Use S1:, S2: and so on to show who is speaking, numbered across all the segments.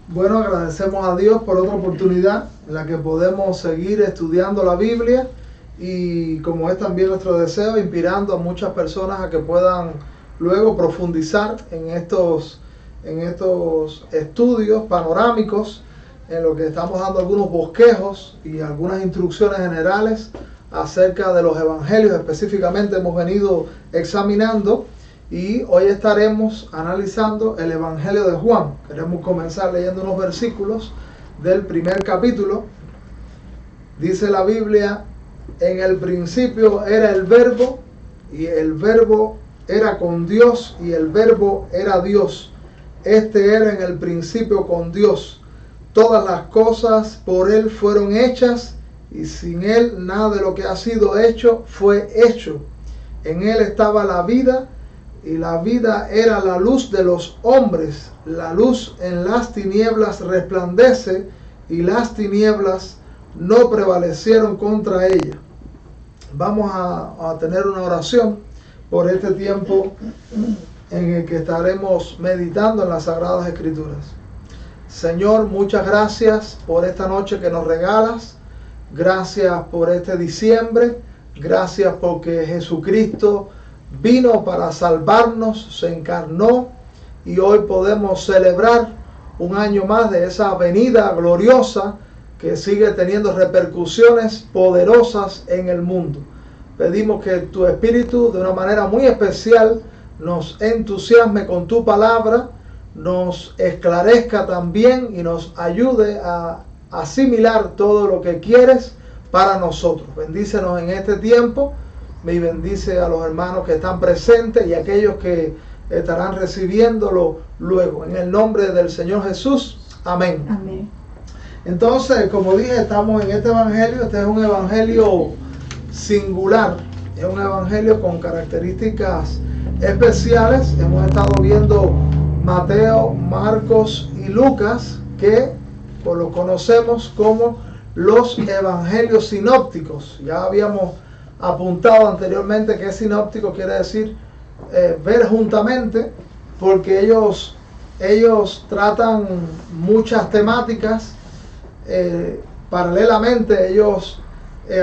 S1: Bueno, agradecemos a Dios por otra oportunidad en la que podemos seguir estudiando la Biblia y como es también nuestro deseo, inspirando a muchas personas a que puedan luego profundizar en estos estudios panorámicos, en lo que estamos dando algunos bosquejos y algunas instrucciones generales acerca de los evangelios. Específicamente hemos venido examinando y hoy estaremos analizando el Evangelio de Juan. Queremos comenzar leyendo unos versículos del primer capítulo. Dice la Biblia: en el principio era el Verbo, y el Verbo era con Dios, y el Verbo era Dios. Este era en el principio con Dios. Todas las cosas por Él fueron hechas, y sin Él nada de lo que ha sido hecho fue hecho. En Él estaba la vida, y la vida era la luz de los hombres. La luz en las tinieblas resplandece, y las tinieblas no prevalecieron contra ella. Vamos a tener una oración por este tiempo en el que estaremos meditando en las Sagradas Escrituras. Señor, muchas gracias por esta noche que nos regalas. Gracias por este diciembre. Gracias porque Jesucristo vino para salvarnos, se encarnó y hoy podemos celebrar un año más de esa venida gloriosa que sigue teniendo repercusiones poderosas en el mundo. Pedimos que tu Espíritu de una manera muy especial nos entusiasme con tu palabra, nos esclarezca también y nos ayude a asimilar todo lo que quieres para nosotros. Bendícenos en este tiempo. Me bendice a los hermanos que están presentes y a aquellos que estarán recibiéndolo luego. En el nombre del Señor Jesús. Amén.
S2: Amén.
S1: Entonces, como dije, estamos en este evangelio. Este es un evangelio singular. Es un evangelio con características especiales. Hemos estado viendo Mateo, Marcos y Lucas, que lo conocemos como los evangelios sinópticos. Ya habíamos apuntado anteriormente que sinóptico quiere decir ver juntamente, porque ellos tratan muchas temáticas paralelamente.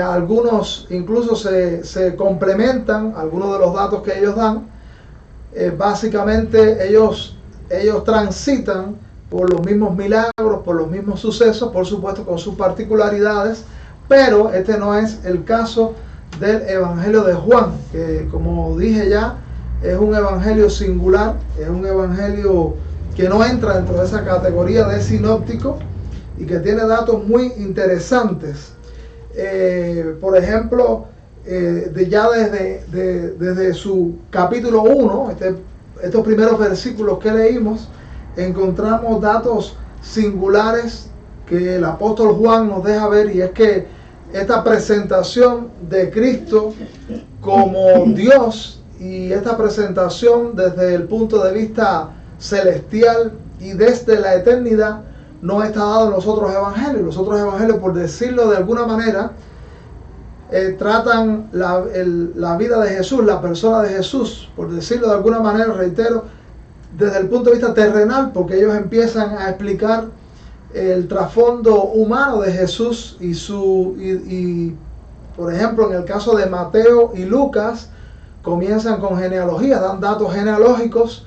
S1: Algunos incluso se complementan, algunos de los datos que ellos dan. Básicamente ellos transitan por los mismos milagros, por los mismos sucesos, por supuesto con sus particularidades, pero este no es el caso del Evangelio de Juan, que como dije ya, es un evangelio singular, es un evangelio que no entra dentro de esa categoría de sinóptico y que tiene datos muy interesantes. Por ejemplo, desde su capítulo 1, estos primeros versículos que leímos, encontramos datos singulares que el apóstol Juan nos deja ver, y es que esta presentación de Cristo como Dios y esta presentación desde el punto de vista celestial y desde la eternidad no está dado en los otros evangelios. Los otros evangelios, por decirlo de alguna manera, tratan la vida de Jesús, la persona de Jesús, por decirlo de alguna manera, reitero, desde el punto de vista terrenal, porque ellos empiezan a explicar el trasfondo humano de Jesús y por ejemplo, en el caso de Mateo y Lucas, comienzan con genealogía, dan datos genealógicos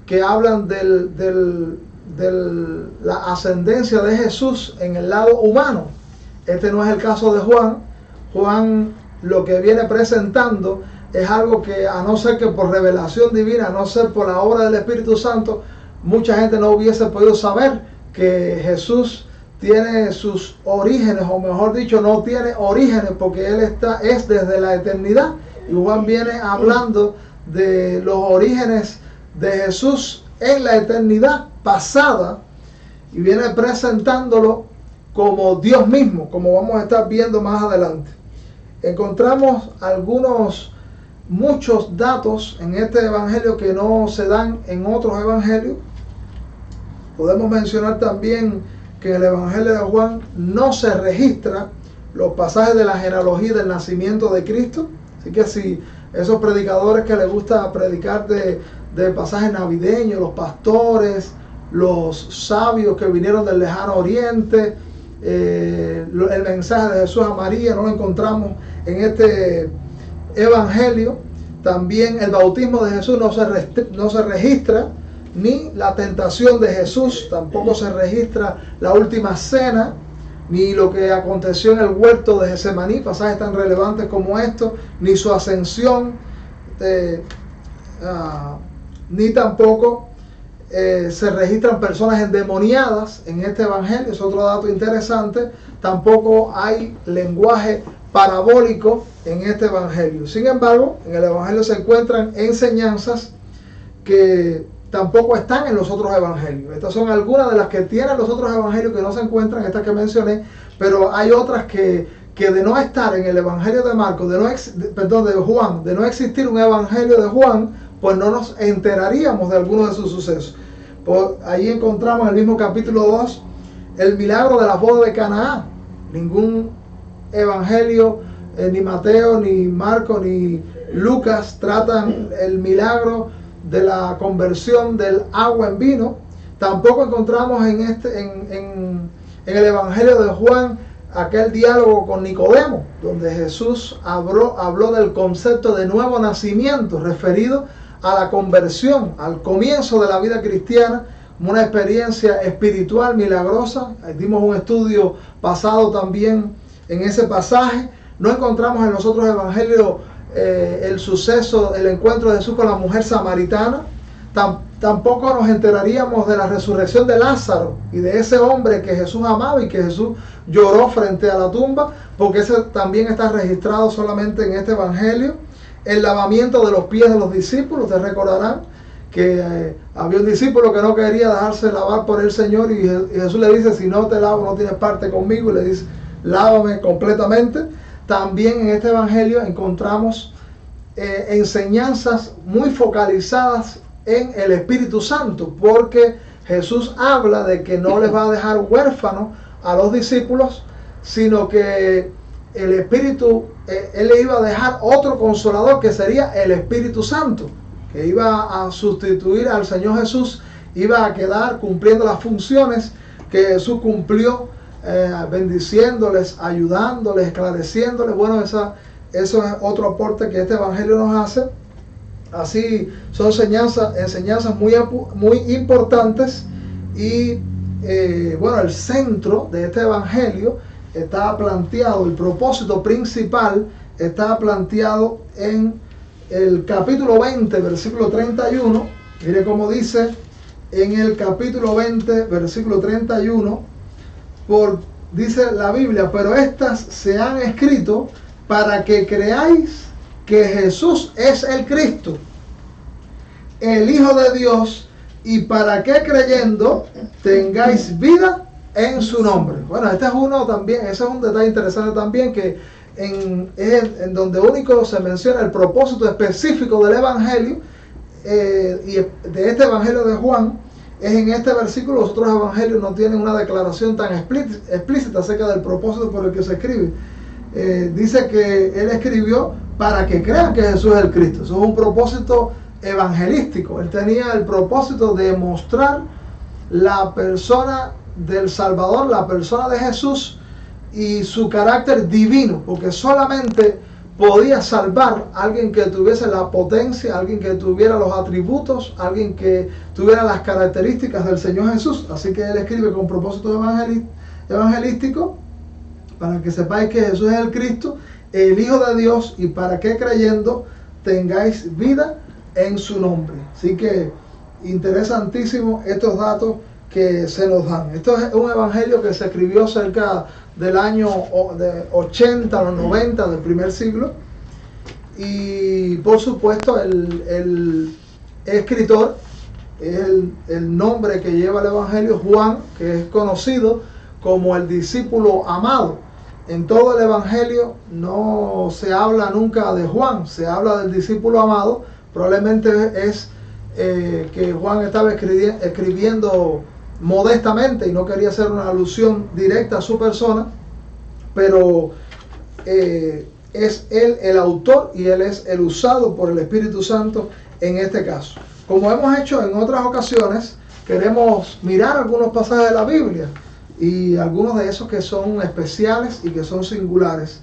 S1: que hablan de la ascendencia de Jesús en el lado humano. Este no es el caso de Juan. Juan lo que viene presentando es algo que, a no ser que por revelación divina, a no ser por la obra del Espíritu Santo, mucha gente no hubiese podido saber que Jesús tiene sus orígenes, o mejor dicho, no tiene orígenes, porque Él es desde la eternidad. Y Juan viene hablando de los orígenes de Jesús en la eternidad pasada, y viene presentándolo como Dios mismo, como vamos a estar viendo más adelante. Encontramos muchos datos en este evangelio que no se dan en otros evangelios. Podemos mencionar también que en el evangelio de Juan no se registra los pasajes de la genealogía del nacimiento de Cristo. Así que si esos predicadores que les gusta predicar de pasajes navideños, los pastores, los sabios que vinieron del lejano oriente, el mensaje de Jesús a María, no lo encontramos en este evangelio. También el bautismo de Jesús no se registra, ni la tentación de Jesús, tampoco se registra la última cena, ni lo que aconteció en el huerto de Getsemaní, pasajes tan relevantes como estos, ni su ascensión, ni tampoco se registran personas endemoniadas en este evangelio. Es otro dato interesante. Tampoco hay lenguaje parabólico en este evangelio. Sin embargo, en el evangelio se encuentran enseñanzas que tampoco están en los otros evangelios. Estas son algunas de las que tienen los otros evangelios que no se encuentran, estas que mencioné, pero hay otras que de no estar en el evangelio de Marcos, de Juan, de no existir un evangelio de Juan, pues no nos enteraríamos de algunos de sus sucesos. Ahí encontramos en el mismo capítulo 2 el milagro de la boda de Canaán. Ningún evangelio, ni Mateo, ni Marcos, ni Lucas tratan el milagro de la conversión del agua en vino. Tampoco encontramos en el evangelio de Juan aquel diálogo con Nicodemo, donde Jesús habló del concepto de nuevo nacimiento, referido a la conversión, al comienzo de la vida cristiana, como una experiencia espiritual milagrosa. Dimos un estudio pasado también en ese pasaje. No encontramos en los otros evangelios el suceso, el encuentro de Jesús con la mujer samaritana. Tampoco nos enteraríamos de la resurrección de Lázaro y de ese hombre que Jesús amaba y que Jesús lloró frente a la tumba, porque ese también está registrado solamente en este evangelio. El lavamiento de los pies de los discípulos. Ustedes recordarán que había un discípulo que no quería dejarse lavar por el Señor, y Jesús le dice: si no te lavo no tienes parte conmigo, y le dice: lávame completamente. También en este evangelio encontramos enseñanzas muy focalizadas en el Espíritu Santo, porque Jesús habla de que no les va a dejar huérfanos a los discípulos, sino que el Espíritu, Él le iba a dejar otro consolador, que sería el Espíritu Santo, que iba a sustituir al Señor Jesús, iba a quedar cumpliendo las funciones que Jesús cumplió, bendiciéndoles, ayudándoles, esclareciéndoles. Bueno, eso es otro aporte que este evangelio nos hace. Así son enseñanzas muy importantes. Y bueno, el centro de este evangelio está planteado, el propósito principal está planteado en el capítulo 20, versículo 31. Mire cómo dice en el capítulo 20, versículo 31, dice la Biblia: pero estas se han escrito para que creáis que Jesús es el Cristo, el Hijo de Dios, y para que creyendo tengáis vida en su nombre. Bueno, este es uno también, ese es un detalle interesante también, que en donde único se menciona el propósito específico del evangelio, y de este evangelio de Juan, es en este versículo. Los otros evangelios no tienen una declaración tan explícita acerca del propósito por el que se escribe. Dice que Él escribió para que crean que Jesús es el Cristo. Eso es un propósito evangelístico. Él tenía el propósito de mostrar la persona del Salvador, la persona de Jesús y su carácter divino, porque solamente podía salvar a alguien que tuviese la potencia, alguien que tuviera los atributos, alguien que tuviera las características del Señor Jesús. Así que Él escribe con propósito evangelístico, para que sepáis que Jesús es el Cristo, el Hijo de Dios, y para que creyendo tengáis vida en su nombre. Así que interesantísimo estos datos que se nos dan. Esto es un evangelio que se escribió cerca del año 80 o 90 del primer siglo, y por supuesto el escritor es el nombre que lleva el evangelio, Juan, que es conocido como el discípulo amado. En todo el evangelio no se habla nunca de Juan, se habla del discípulo amado. Probablemente es que Juan estaba escribiendo modestamente y no quería hacer una alusión directa a su persona, pero es él el autor y él es el usado por el Espíritu Santo en este caso. Como hemos hecho en otras ocasiones, queremos mirar algunos pasajes de la Biblia y algunos de esos que son especiales y que son singulares.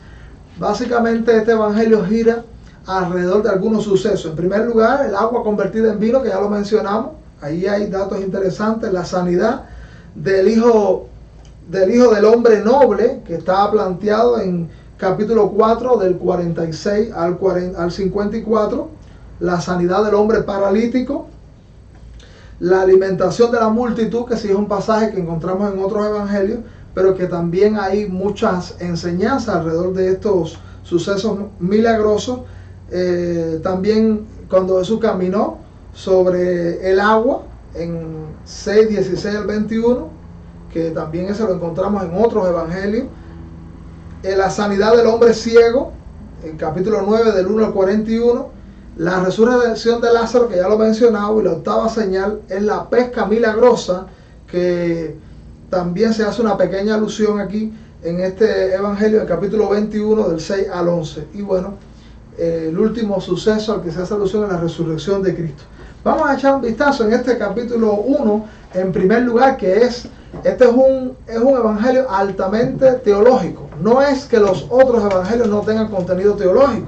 S1: Básicamente este evangelio gira alrededor de algunos sucesos. En primer lugar, el agua convertida en vino, que ya lo mencionamos. Ahí hay datos interesantes. La sanidad del hijo del hombre noble, que estaba planteado en capítulo 4 del 46 al 54. La sanidad del hombre paralítico. La alimentación de la multitud, que sí es un pasaje que encontramos en otros evangelios, pero que también hay muchas enseñanzas alrededor de estos sucesos milagrosos. También cuando Jesús caminó sobre el agua en 6, 16 al 21, que también eso lo encontramos en otros evangelios. La sanidad del hombre ciego, en capítulo 9 del 1 al 41. La resurrección de Lázaro, que ya lo he mencionado, y la octava señal es la pesca milagrosa, que también se hace una pequeña alusión aquí en este evangelio, el capítulo 21 del 6 al 11. Y bueno, el último suceso al que se hace alusión es la resurrección de Cristo. Vamos a echar un vistazo en este capítulo 1, en primer lugar, que este es un evangelio altamente teológico. No es que los otros evangelios no tengan contenido teológico.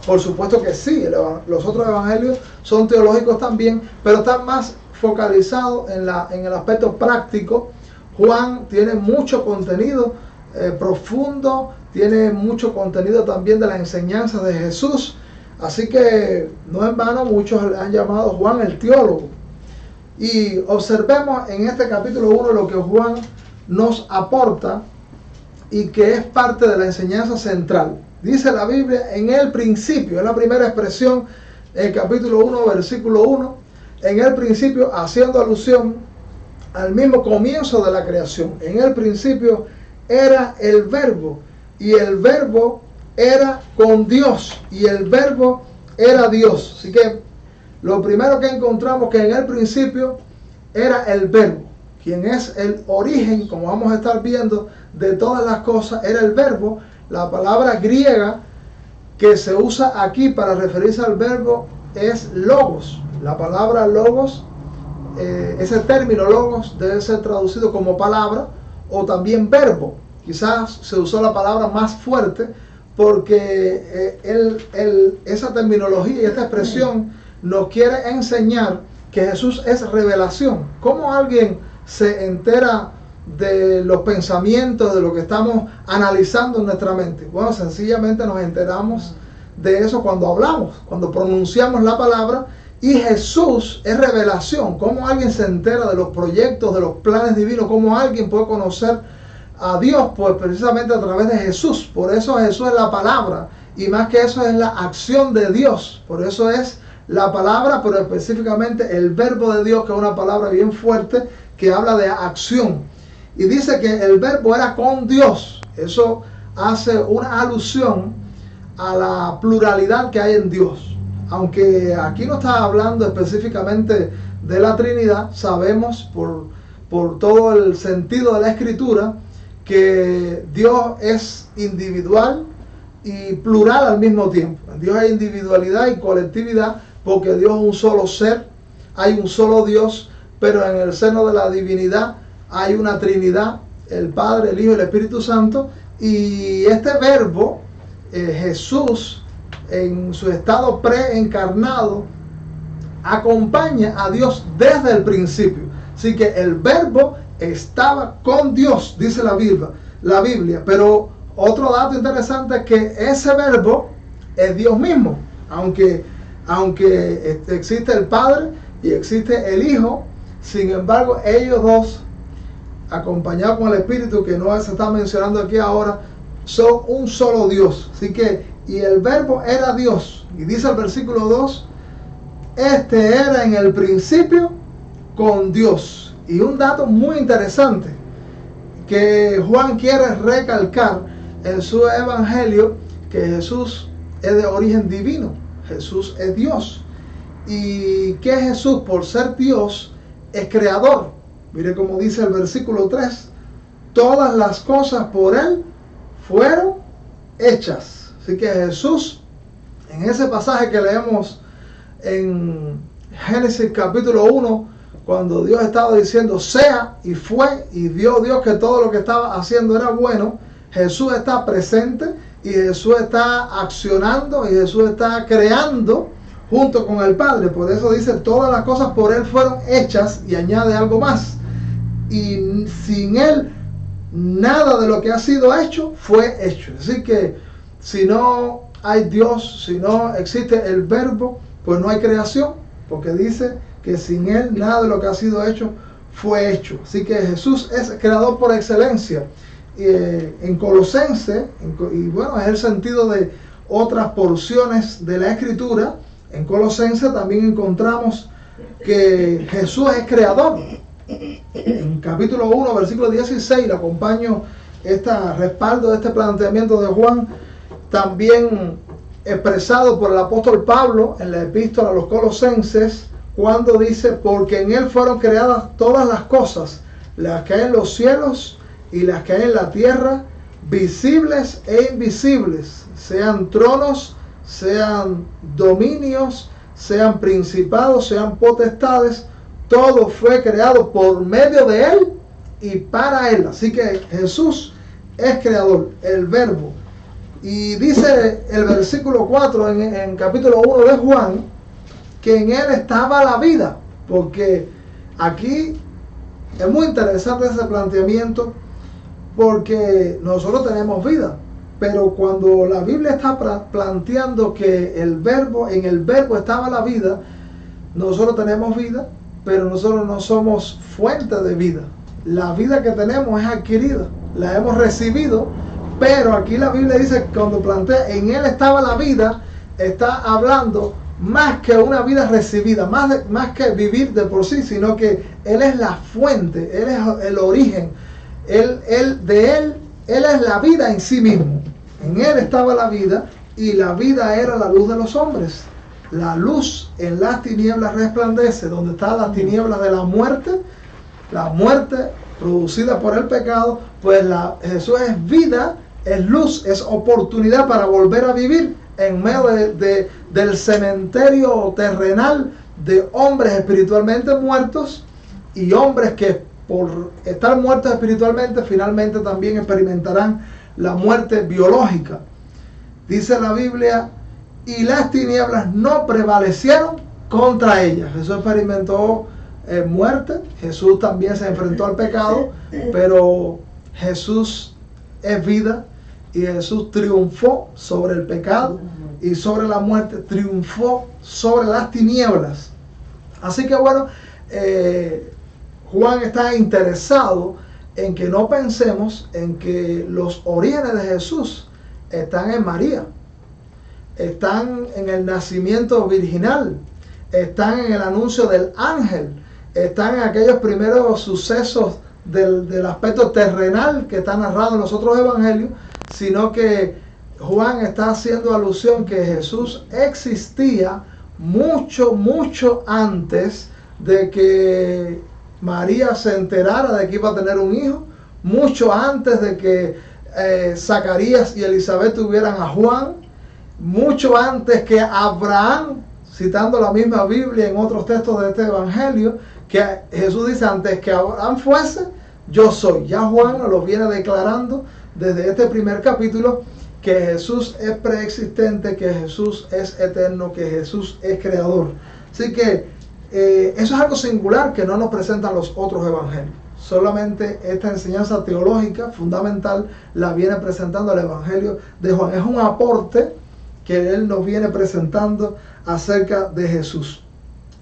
S1: Por supuesto que sí, los otros evangelios son teológicos también, pero están más focalizados en el aspecto práctico. Juan tiene mucho contenido profundo, tiene mucho contenido también de la enseñanza de Jesús. Así que no en vano muchos le han llamado Juan el teólogo. Y observemos en este capítulo 1 lo que Juan nos aporta y que es parte de la enseñanza central. Dice la Biblia, en el principio, es la primera expresión, el capítulo 1, versículo 1, en el principio, haciendo alusión al mismo comienzo de la creación. En el principio era el verbo, y el verbo era con Dios, y el verbo era Dios. Así que lo primero que encontramos que en el principio era el verbo, quien es el origen, como vamos a estar viendo, de todas las cosas, era el verbo. La palabra griega que se usa aquí para referirse al verbo es logos. La palabra logos, ese término logos debe ser traducido como palabra o también verbo. Quizás se usó la palabra más fuerte porque esa terminología y esta expresión nos quiere enseñar que Jesús es revelación. ¿Cómo alguien se entera de los pensamientos, de lo que estamos analizando en nuestra mente? Bueno, sencillamente nos enteramos de eso cuando hablamos, cuando pronunciamos la palabra, y Jesús es revelación. ¿Cómo alguien se entera de los proyectos, de los planes divinos? ¿Cómo alguien puede conocer a Dios? Pues precisamente a través de Jesús. Por eso Jesús es la palabra, y más que eso es la acción de Dios. Por eso es la palabra, pero específicamente el verbo de Dios, que es una palabra bien fuerte que habla de acción. Y dice que el verbo era con Dios. Eso hace una alusión a la pluralidad que hay en Dios. Aunque aquí no está hablando específicamente de la Trinidad, sabemos por todo el sentido de la Escritura que Dios es individual y plural al mismo tiempo. En Dios hay individualidad y colectividad porque Dios es un solo ser, hay un solo Dios, pero en el seno de la divinidad hay una Trinidad, el Padre, el Hijo y el Espíritu Santo. Y este verbo, Jesús, en su estado preencarnado, acompaña a Dios desde el principio. Así que el verbo estaba con Dios, dice la Biblia. Pero otro dato interesante es que ese verbo es Dios mismo. Aunque existe el Padre y existe el Hijo, sin embargo ellos dos, acompañados con el Espíritu, que no se está mencionando aquí ahora, son un solo Dios. Así que, y el verbo era Dios. Y dice el versículo 2, este era en el principio con Dios. Y un dato muy interesante que Juan quiere recalcar en su evangelio, que Jesús es de origen divino. Jesús es Dios. Y que Jesús, por ser Dios, es creador. Mire cómo dice el versículo 3. Todas las cosas por Él fueron hechas. Así que Jesús, en ese pasaje que leemos en Génesis capítulo 1, cuando Dios estaba diciendo sea y fue, y vio Dios que todo lo que estaba haciendo era bueno, Jesús está presente y Jesús está accionando y Jesús está creando junto con el Padre. Por eso dice, todas las cosas por Él fueron hechas, y añade algo más. Y sin Él, nada de lo que ha sido hecho fue hecho. Así que si no hay Dios, si no existe el Verbo, pues no hay creación, porque dice que sin Él nada de lo que ha sido hecho fue hecho. Así que Jesús es creador por excelencia. En Colosenses, y bueno, es el sentido de otras porciones de la Escritura, en Colosenses también encontramos que Jesús es creador. En capítulo 1, versículo 16, le acompaño respaldo de este planteamiento de Juan, también expresado por el apóstol Pablo en la epístola a los Colosenses, cuando dice, porque en Él fueron creadas todas las cosas, las que hay en los cielos y las que hay en la tierra, visibles e invisibles, sean tronos, sean dominios, sean principados, sean potestades, todo fue creado por medio de Él y para Él. Así que Jesús es creador, el Verbo. Y dice el versículo 4 en capítulo 1 de Juan, que en Él estaba la vida, porque aquí es muy interesante ese planteamiento, porque nosotros tenemos vida, pero cuando la Biblia está planteando que en el Verbo estaba la vida, nosotros tenemos vida, pero nosotros no somos fuente de vida. La vida que tenemos es adquirida, la hemos recibido, pero aquí la Biblia dice que cuando plantea en Él estaba la vida, está hablando más que una vida recibida, más que vivir de por sí, sino que Él es la fuente, Él es el origen, Él es la vida en sí mismo. En Él estaba la vida, y la vida era la luz de los hombres. La luz en las tinieblas resplandece. Donde están las tinieblas de la muerte producida por el pecado, pues Jesús es vida, es luz, es oportunidad para volver a vivir en medio del cementerio terrenal de hombres espiritualmente muertos, y hombres que por estar muertos espiritualmente finalmente también experimentarán la muerte biológica. Dice la Biblia, y las tinieblas no prevalecieron contra ellas. Jesús experimentó muerte, Jesús también se enfrentó al pecado, pero Jesús es vida, y Jesús triunfó sobre el pecado y sobre la muerte, triunfó sobre las tinieblas. Así que bueno, Juan está interesado en que no pensemos en que los orígenes de Jesús están en María, están en el nacimiento virginal, están en el anuncio del ángel, están en aquellos primeros sucesos del aspecto terrenal que está narrado en los otros evangelios, sino que Juan está haciendo alusión que Jesús existía mucho antes de que María se enterara de que iba a tener un hijo, mucho antes de que Zacarías y Elizabeth tuvieran a Juan, mucho antes que Abraham, citando la misma Biblia en otros textos de este evangelio, que Jesús dice, antes que Abraham fuese, yo soy. Ya Juan nos lo viene declarando desde este primer capítulo, que Jesús es preexistente, que Jesús es eterno, que Jesús es creador. Así que eso es algo singular que no nos presentan los otros evangelios. Solamente esta enseñanza teológica fundamental la viene presentando el evangelio de Juan. Es un aporte que él nos viene presentando acerca de Jesús.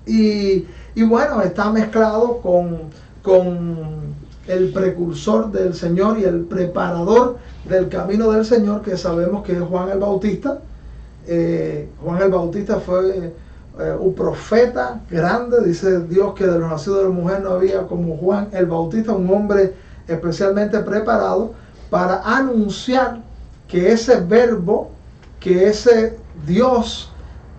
S1: Y bueno, está mezclado con el precursor del Señor y el preparador del camino del Señor, que sabemos que es Juan el Bautista. Juan el Bautista fue un profeta grande. Dice Dios que de los nacidos de la mujer no había como Juan el Bautista, un hombre especialmente preparado para anunciar que ese verbo, que ese Dios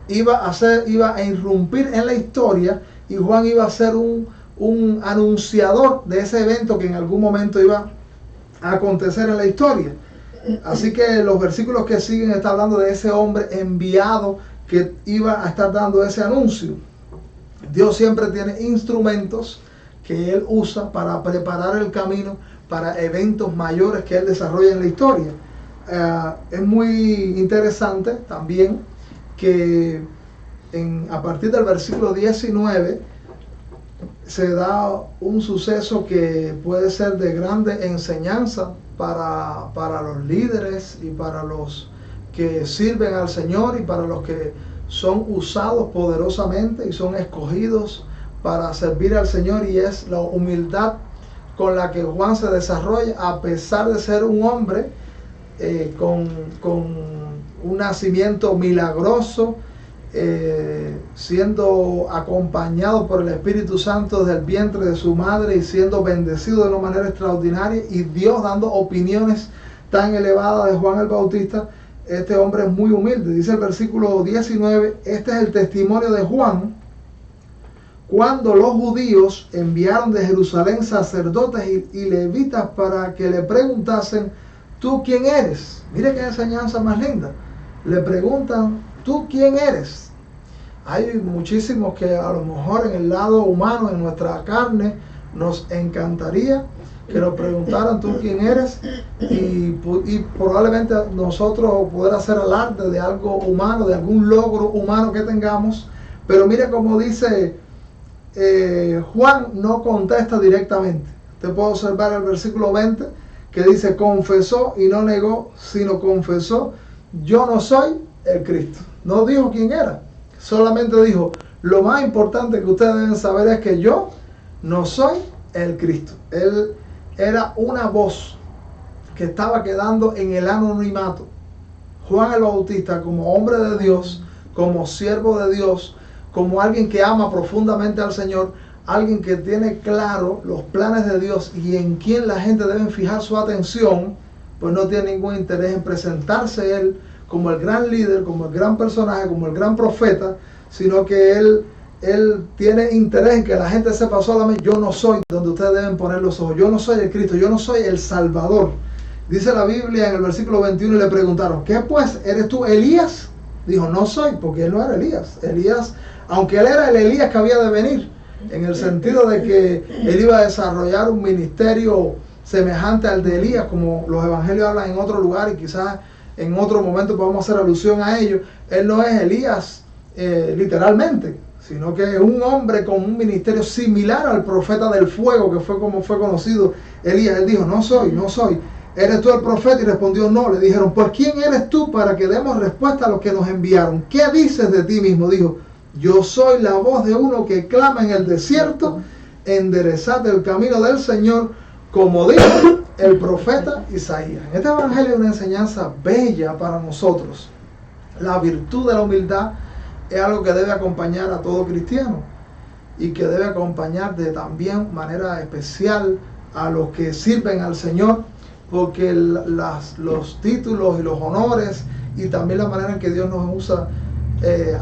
S1: iba a irrumpir en la historia, y Juan iba a ser un anunciador de ese evento que en algún momento iba a acontecer en la historia. Así que los versículos que siguen están hablando de ese hombre enviado que iba a estar dando ese anuncio. Dios siempre tiene instrumentos que Él usa para preparar el camino para eventos mayores que Él desarrolla en la historia. Es muy interesante también que a partir del versículo 19 se da un suceso que puede ser de grande enseñanza para los líderes y para los que sirven al Señor y para los que son usados poderosamente y son escogidos para servir al Señor, y es la humildad con la que Juan se desarrolla a pesar de ser un hombre con un nacimiento milagroso, siendo acompañado por el Espíritu Santo desde el vientre de su madre y siendo bendecido de una manera extraordinaria, y Dios dando opiniones tan elevadas de Juan el Bautista. Este hombre es muy humilde. Dice el versículo 19, este es el testimonio de Juan cuando los judíos enviaron de Jerusalén sacerdotes y levitas para que le preguntasen: ¿tú quién eres? Mire qué enseñanza más linda. Le preguntan: ¿tú quién eres? Hay muchísimos que a lo mejor en el lado humano, en nuestra carne, nos encantaría que nos preguntaran: ¿tú quién eres? Y probablemente nosotros poder hacer alarde de algo humano, de algún logro humano que tengamos. Pero mire cómo dice Juan, no contesta directamente. Usted puede observar el versículo 20 que dice: confesó y no negó, sino confesó: yo no soy el Cristo. No dijo quién era, solamente dijo: lo más importante que ustedes deben saber es que yo no soy el Cristo. Él era una voz que estaba quedando en el anonimato. Juan el Bautista, como hombre de Dios, como siervo de Dios, como alguien que ama profundamente al Señor, alguien que tiene claro los planes de Dios y en quién la gente debe fijar su atención, pues no tiene ningún interés en presentarse él como el gran líder, como el gran personaje, como el gran profeta, sino que él tiene interés en que la gente sepa solamente: yo no soy donde ustedes deben poner los ojos, yo no soy el Cristo, yo no soy el Salvador. Dice la Biblia en el versículo 21, y le preguntaron: ¿qué pues? ¿Eres tú Elías? Dijo: no soy, porque él no era Elías. Elías, aunque él era el Elías que había de venir, en el sentido de que él iba a desarrollar un ministerio semejante al de Elías, como los evangelios hablan en otro lugar, y quizás en otro momento podemos hacer alusión a ello. Él no es Elías literalmente, sino que es un hombre con un ministerio similar al profeta del fuego, que fue como fue conocido Elías. Él dijo: no soy. ¿Eres tú el profeta? Y respondió: no. Le dijeron: pues ¿quién eres tú para que demos respuesta a los que nos enviaron? ¿Qué dices de ti mismo? Dijo: yo soy la voz de uno que clama en el desierto: enderezad el camino del Señor, como dijo el profeta Isaías. Este evangelio es una enseñanza bella para nosotros. La virtud de la humildad es algo que debe acompañar a todo cristiano, y que debe acompañar de también manera especial a los que sirven al Señor, porque los títulos y los honores y también la manera en que Dios nos usa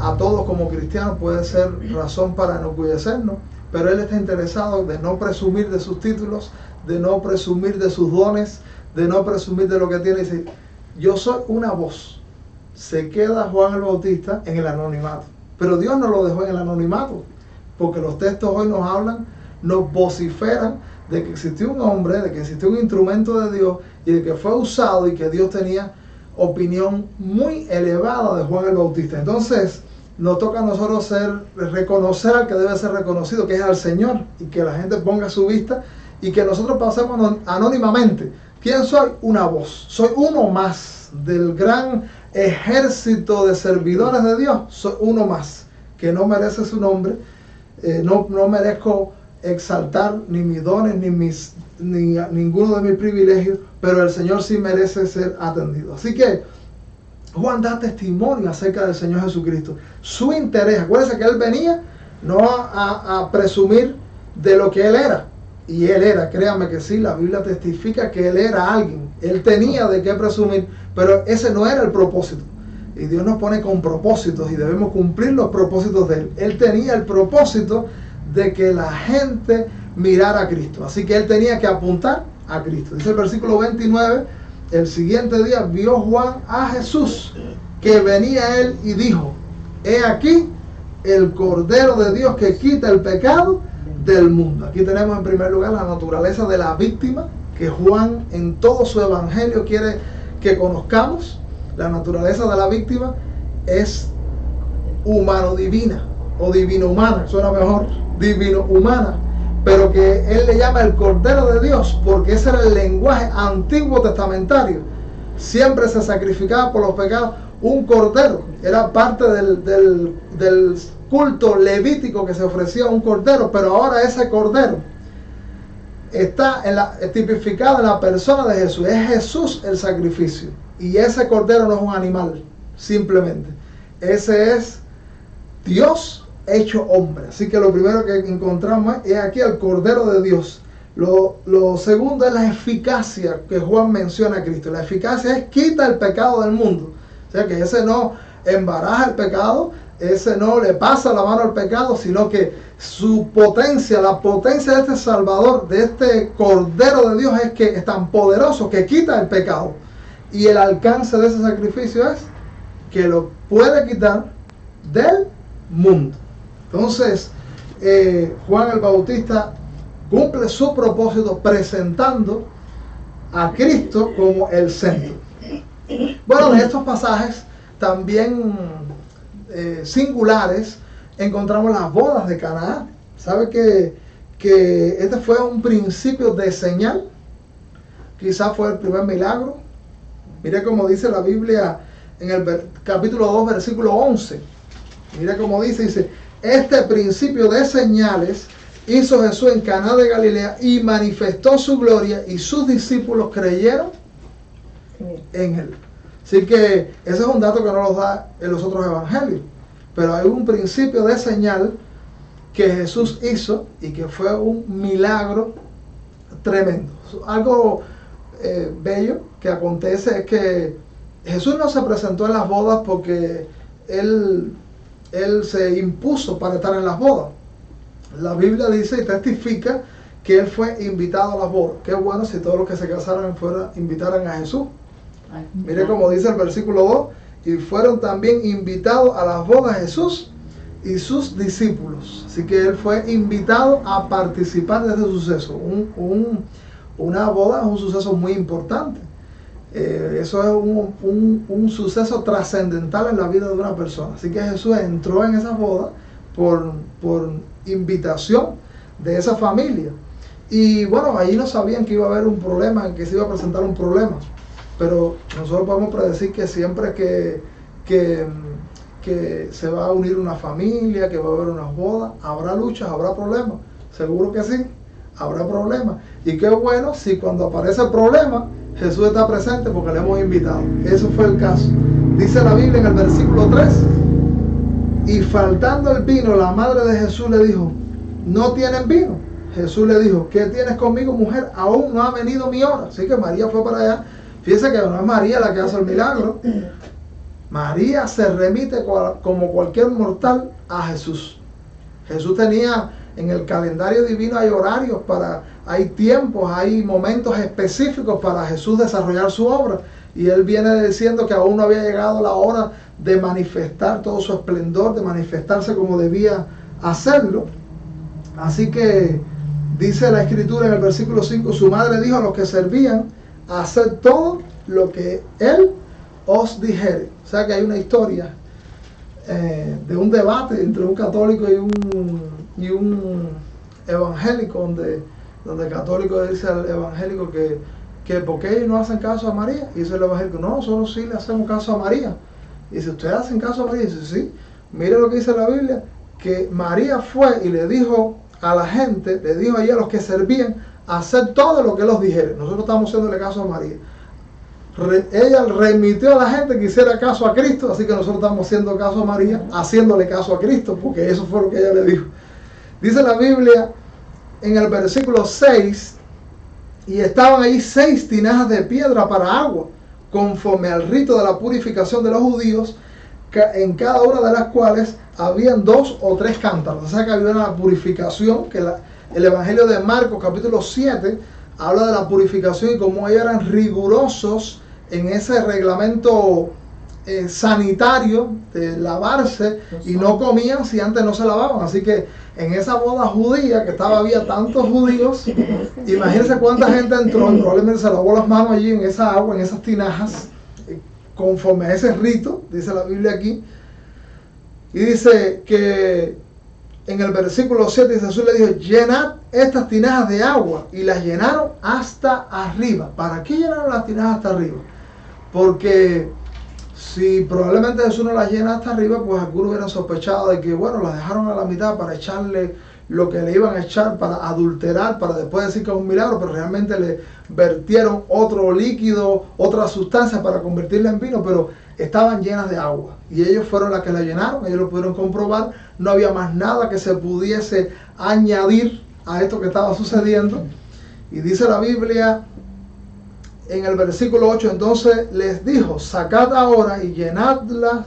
S1: a todos como cristianos puede ser razón para enorgullecernos, pero Él está interesado de no presumir de sus títulos, de no presumir de sus dones, de no presumir de lo que tiene. Dice: yo soy una voz. Se queda Juan el Bautista en el anonimato, pero Dios no lo dejó en el anonimato, porque los textos hoy nos hablan, nos vociferan de que existió un hombre, de que existió un instrumento de Dios y de que fue usado, y que Dios tenía opinión muy elevada de Juan el Bautista. Entonces nos toca a nosotros reconocer al que debe ser reconocido, que es al Señor, y que la gente ponga su vista, y que nosotros pasemos anónimamente. ¿Quién soy? Una voz. Soy uno más del gran ejército de servidores de Dios. Soy uno más que no merece su nombre. No merezco exaltar ni mis dones ni ninguno de mis privilegios, pero el Señor sí merece ser atendido. Así que Juan da testimonio acerca del Señor Jesucristo. Su interés, acuérdense que él venía no a presumir de lo que él era, y él era, créanme que sí, la Biblia testifica que él era alguien, él tenía de qué presumir, pero ese no era el propósito. Y Dios nos pone con propósitos y debemos cumplir los propósitos de él. Él tenía el propósito de que la gente mirara a Cristo, así que él tenía que apuntar a Cristo. Dice el versículo 29: el siguiente día vio Juan a Jesús que venía a él y dijo: he aquí el Cordero de Dios que quita el pecado del mundo. Aquí tenemos en primer lugar la naturaleza de la víctima, que Juan en todo su evangelio quiere que conozcamos. La naturaleza de la víctima es humano-divina, o divino-humana, suena mejor, divino-humana, pero que él le llama el Cordero de Dios, porque ese era el lenguaje antiguo testamentario. Siempre se sacrificaba por los pecados un cordero, era parte del culto levítico que se ofrecía un cordero, pero ahora ese cordero está tipificado en la persona de Jesús. Es Jesús el sacrificio, y ese cordero no es un animal, simplemente. Ese es Dios hecho hombre. Así que lo primero que encontramos es aquí el Cordero de Dios. Lo segundo es la eficacia que Juan menciona a Cristo. La eficacia es quita el pecado del mundo. O sea que ese no embaraja el pecado, ese no le pasa la mano al pecado, sino que su potencia, la potencia de este Salvador, de este Cordero de Dios, es que es tan poderoso que quita el pecado. Y el alcance de ese sacrificio es que lo puede quitar del mundo. Entonces, Juan el Bautista cumple su propósito presentando a Cristo como el centro. Bueno, de estos pasajes también singulares encontramos las bodas de Caná. ¿Sabe que este fue un principio de señal? Quizás fue el primer milagro. Mire cómo dice la Biblia en el capítulo 2, versículo 11. Mire cómo dice, este principio de señales hizo Jesús en Caná de Galilea y manifestó su gloria, y sus discípulos creyeron en él. Así que ese es un dato que no los da en los otros evangelios, pero hay un principio de señal que Jesús hizo y que fue un milagro tremendo. Algo bello que acontece es que Jesús no se presentó en las bodas porque él se impuso para estar en las bodas. La Biblia dice y testifica que él fue invitado a las bodas. Qué bueno si todos los que se casaran invitaran a Jesús. Mire cómo dice el versículo 2, y fueron también invitados a las bodas Jesús y sus discípulos. Así que él fue invitado a participar de ese suceso. Una boda es un suceso muy importante. Eso es un suceso trascendental en la vida de una persona. Así que Jesús entró en esa boda por invitación de esa familia. Y bueno, ahí no sabían que iba a haber un problema, que se iba a presentar un problema. Pero nosotros podemos predecir que siempre que se va a unir una familia, que va a haber unas bodas, habrá luchas, habrá problemas. Seguro que sí, habrá problemas. Y qué bueno si cuando aparece el problema, Jesús está presente porque le hemos invitado. Eso fue el caso. Dice la Biblia en el versículo 3, y faltando el vino, la madre de Jesús le dijo, ¿no tienen vino? Jesús le dijo, ¿qué tienes conmigo, mujer? Aún no ha venido mi hora. Así que María fue para allá. Fíjense que no es María la que hace el milagro. María se remite como cualquier mortal a Jesús. Jesús tenía en el calendario divino, hay horarios hay tiempos, hay momentos específicos para Jesús desarrollar su obra. Y él viene diciendo que aún no había llegado la hora de manifestar todo su esplendor, de manifestarse como debía hacerlo. Así que dice la Escritura en el versículo 5, su madre dijo a los que servían, haced todo lo que él os dijere. O sea que hay una historia de un debate entre un católico y un evangélico, donde el católico dice al evangélico que ¿por qué ellos no hacen caso a María? Y dice el evangélico, no, nosotros sí le hacemos caso a María. Y dice, ¿ustedes hacen caso a María? Y dice, sí. Mire lo que dice la Biblia, que María fue y le dijo a la gente, le dijo ahí a los que servían, hacer todo lo que él os dijere. Nosotros estamos haciéndole caso a María. Ella remitió a la gente que hiciera caso a Cristo, así que nosotros estamos haciendo caso a María, haciéndole caso a Cristo, porque eso fue lo que ella le dijo. Dice la Biblia en el versículo 6, y estaban ahí 6 tinajas de piedra para agua, conforme al rito de la purificación de los judíos, en cada una de las cuales habían 2 o 3 cántaros. O sea que había una purificación, que el Evangelio de Marcos capítulo 7 habla de la purificación y cómo ellos eran rigurosos en ese reglamento sanitario de lavarse y no comían si antes no se lavaban. Así que en esa boda judía que había tantos judíos, imagínense cuánta gente entró y probablemente se lavó las manos allí en esa agua, en esas tinajas, conforme a ese rito, dice la Biblia aquí. Y dice que en el versículo 7 Jesús le dijo: llenad estas tinajas de agua, y las llenaron hasta arriba. ¿Para qué llenaron las tinajas hasta arriba? Porque si probablemente Jesús no las llena hasta arriba, pues algunos hubieran sospechado de que, bueno, las dejaron a la mitad para echarle lo que le iban a echar, para adulterar, para después decir que es un milagro, pero realmente le vertieron otro líquido, otra sustancia para convertirla en vino, pero estaban llenas de agua. Y ellos fueron las que la llenaron, ellos lo pudieron comprobar, no había más nada que se pudiese añadir a esto que estaba sucediendo. Y dice la Biblia en el versículo 8, entonces les dijo: sacad ahora y llenadlas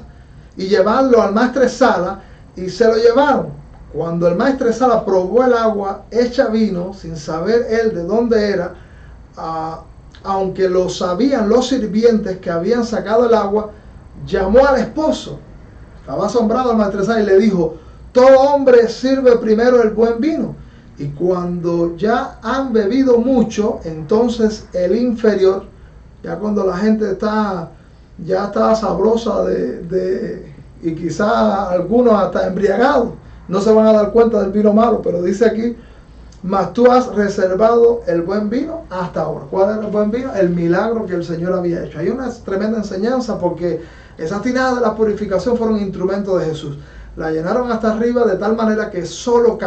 S1: y llevadlo al maestresala, y se lo llevaron. Cuando el maestresala probó el agua hecha vino, sin saber él de dónde era, aunque lo sabían los sirvientes que habían sacado el agua, llamó al esposo. Estaba asombrado el maestresala y le dijo: todo hombre sirve primero el buen vino, y cuando ya han bebido mucho, entonces el inferior. Ya cuando la gente ya está sabrosa y quizás algunos hasta embriagados, no se van a dar cuenta del vino malo, pero dice aquí: mas tú has reservado el buen vino hasta ahora. ¿Cuál era el buen vino? El milagro que el Señor había hecho. Hay una tremenda enseñanza, porque esas tinajas de la purificación fueron instrumentos de Jesús. La llenaron hasta arriba de tal manera que solo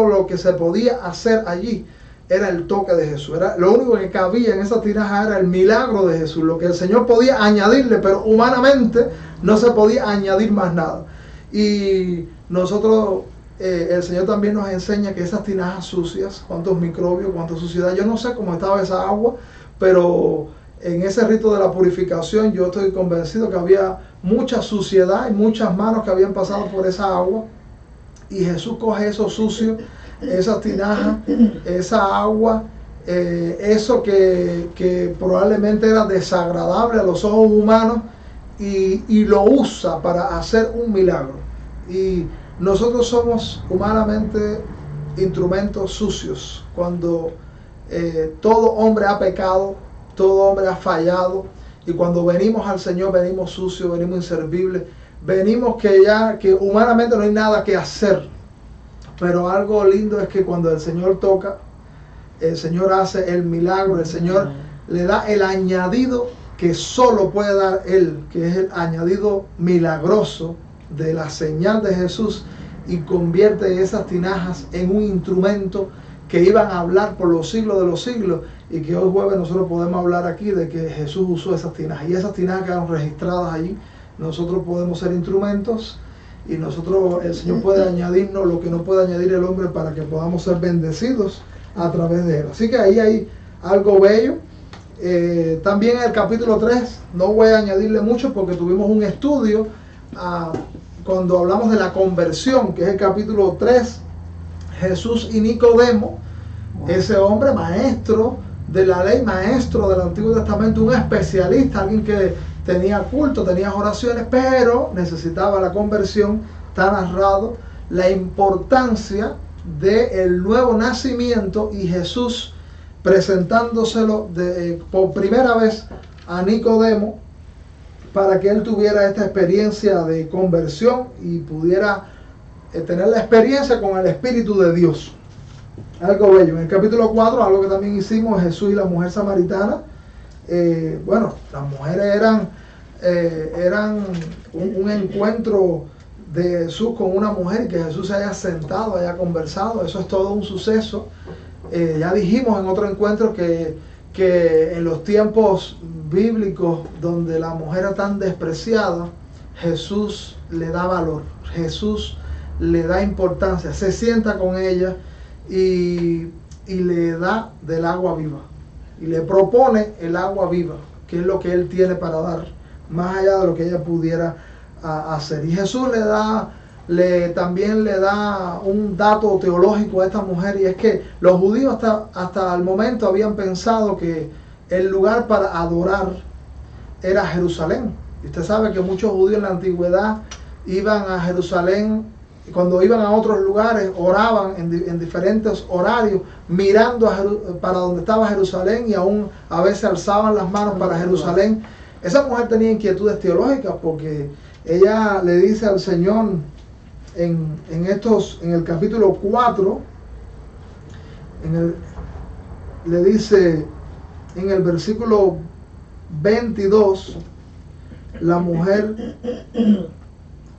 S1: lo que se podía hacer allí era el toque de Jesús. Era lo único que cabía en esa tinaja, era el milagro de Jesús, lo que el Señor podía añadirle, pero humanamente no se podía añadir más nada. Y nosotros, el Señor también nos enseña que esas tinajas sucias, cuántos microbios, cuánta suciedad, yo no sé cómo estaba esa agua, pero en ese rito de la purificación yo estoy convencido que había mucha suciedad y muchas manos que habían pasado por esa agua. Y Jesús coge eso sucio, esas tinajas, esa agua, eso que probablemente era desagradable a los ojos humanos, y lo usa para hacer un milagro. Y nosotros somos humanamente instrumentos sucios. Cuando todo hombre ha pecado, todo hombre ha fallado, y cuando venimos al Señor venimos sucios, venimos inservibles, venimos que humanamente no hay nada que hacer. Pero algo lindo es que cuando el Señor toca, el Señor hace el milagro, el Señor le da el añadido que solo puede dar Él, que es el añadido milagroso de la señal de Jesús, y convierte esas tinajas en un instrumento que iban a hablar por los siglos de los siglos, y que hoy jueves nosotros podemos hablar aquí de que Jesús usó esas tinajas, y esas tinajas quedaron registradas allí. Nosotros podemos ser instrumentos, y el Señor puede añadirnos lo que no puede añadir el hombre, para que podamos ser bendecidos a través de Él. Así que ahí hay algo bello. También en el capítulo 3, no voy a añadirle mucho porque tuvimos un estudio cuando hablamos de la conversión, que es el capítulo 3, Jesús y Nicodemo, ese hombre maestro de la ley, maestro del Antiguo Testamento, un especialista, alguien que tenía culto, tenía oraciones, pero necesitaba la conversión. Está narrado la importancia del nuevo nacimiento, y Jesús presentándoselo por primera vez a Nicodemo, para que él tuviera esta experiencia de conversión y pudiera tener la experiencia con el Espíritu de Dios. Algo bello. En el capítulo 4, algo que también hicimos, Jesús y la mujer samaritana. Las mujeres eran un encuentro de Jesús con una mujer, y que Jesús se haya sentado, haya conversado, eso es todo un suceso. Ya dijimos en otro encuentro que en los tiempos bíblicos donde la mujer era tan despreciada, Jesús le da valor, Jesús le da importancia, se sienta con ella y le da del agua viva, y le propone el agua viva, que es lo que Él tiene para dar, más allá de lo que ella pudiera hacer. Y Jesús también le da un dato teológico a esta mujer, y es que los judíos hasta el momento habían pensado que el lugar para adorar era Jerusalén, Y usted sabe que muchos judíos en la antigüedad iban a Jerusalén, cuando iban a otros lugares, oraban en diferentes horarios, mirando para donde estaba Jerusalén, y aún a veces alzaban las manos para Jerusalén. Esa mujer tenía inquietudes teológicas, porque ella le dice al Señor en el capítulo 4, le dice en el versículo 22, la mujer,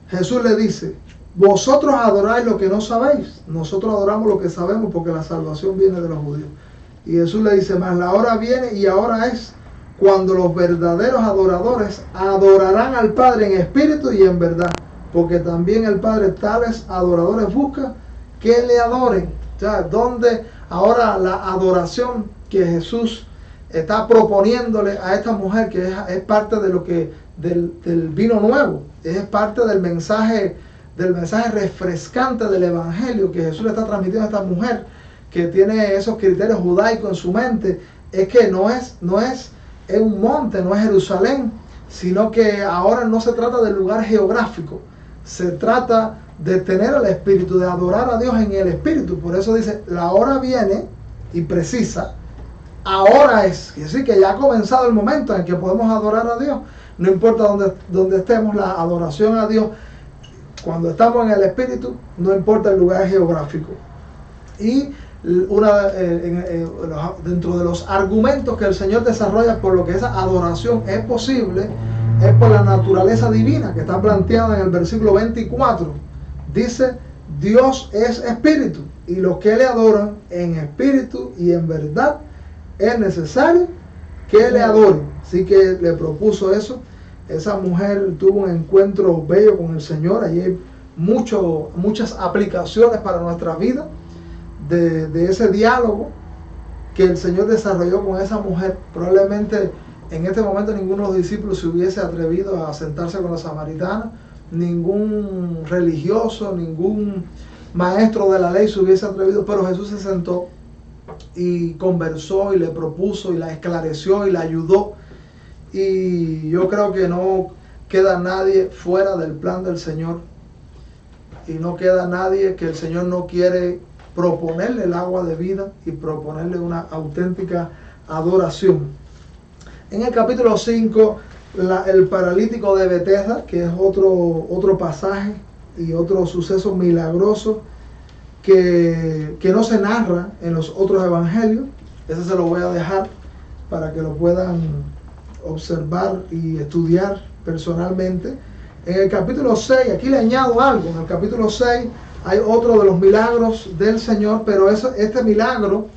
S1: Jesús le dice: vosotros adoráis lo que no sabéis, nosotros adoramos lo que sabemos, porque la salvación viene de los judíos. Y Jesús le dice: mas la hora viene y ahora es, cuando los verdaderos adoradores adorarán al Padre en espíritu y en verdad, porque también el Padre tales adoradores busca que le adoren. O sea, donde ahora la adoración que Jesús está proponiéndole a esta mujer, que es parte de lo que del vino nuevo, es parte del mensaje refrescante del evangelio que Jesús le está transmitiendo a esta mujer, que tiene esos criterios judaicos en su mente. Es que no es un monte, no es Jerusalén, sino que ahora no se trata del lugar geográfico, se trata de tener el espíritu, de adorar a Dios en el espíritu. Por eso dice: la hora viene, y precisa, ahora es. Es decir, que ya ha comenzado el momento en que podemos adorar a Dios. No importa dónde estemos, la adoración a Dios, cuando estamos en el espíritu, no importa el lugar geográfico. Y dentro de los argumentos que el Señor desarrolla por lo que esa adoración es posible, es por la naturaleza divina, que está planteada en el versículo 24. Dice: Dios es espíritu, y los que le adoran en espíritu y en verdad es necesario que le adoren. Así que le propuso eso. Esa mujer tuvo un encuentro bello con el Señor. Allí hay muchas aplicaciones para nuestra vida de ese diálogo que el Señor desarrolló con esa mujer. Probablemente en este momento ninguno de los discípulos se hubiese atrevido a sentarse con la samaritana, ningún religioso, ningún maestro de la ley se hubiese atrevido, pero Jesús se sentó y conversó y le propuso y la esclareció y la ayudó. Y yo creo que no queda nadie fuera del plan del Señor, y no queda nadie que el Señor no quiere proponerle el agua de vida y proponerle una auténtica adoración. En el capítulo 5, el paralítico de Betesda, que es otro pasaje y otro suceso milagroso que no se narra en los otros evangelios. Ese se lo voy a dejar para que lo puedan observar y estudiar personalmente. En el capítulo 6, aquí le añado algo, en el capítulo 6 hay otro de los milagros del Señor, pero este milagro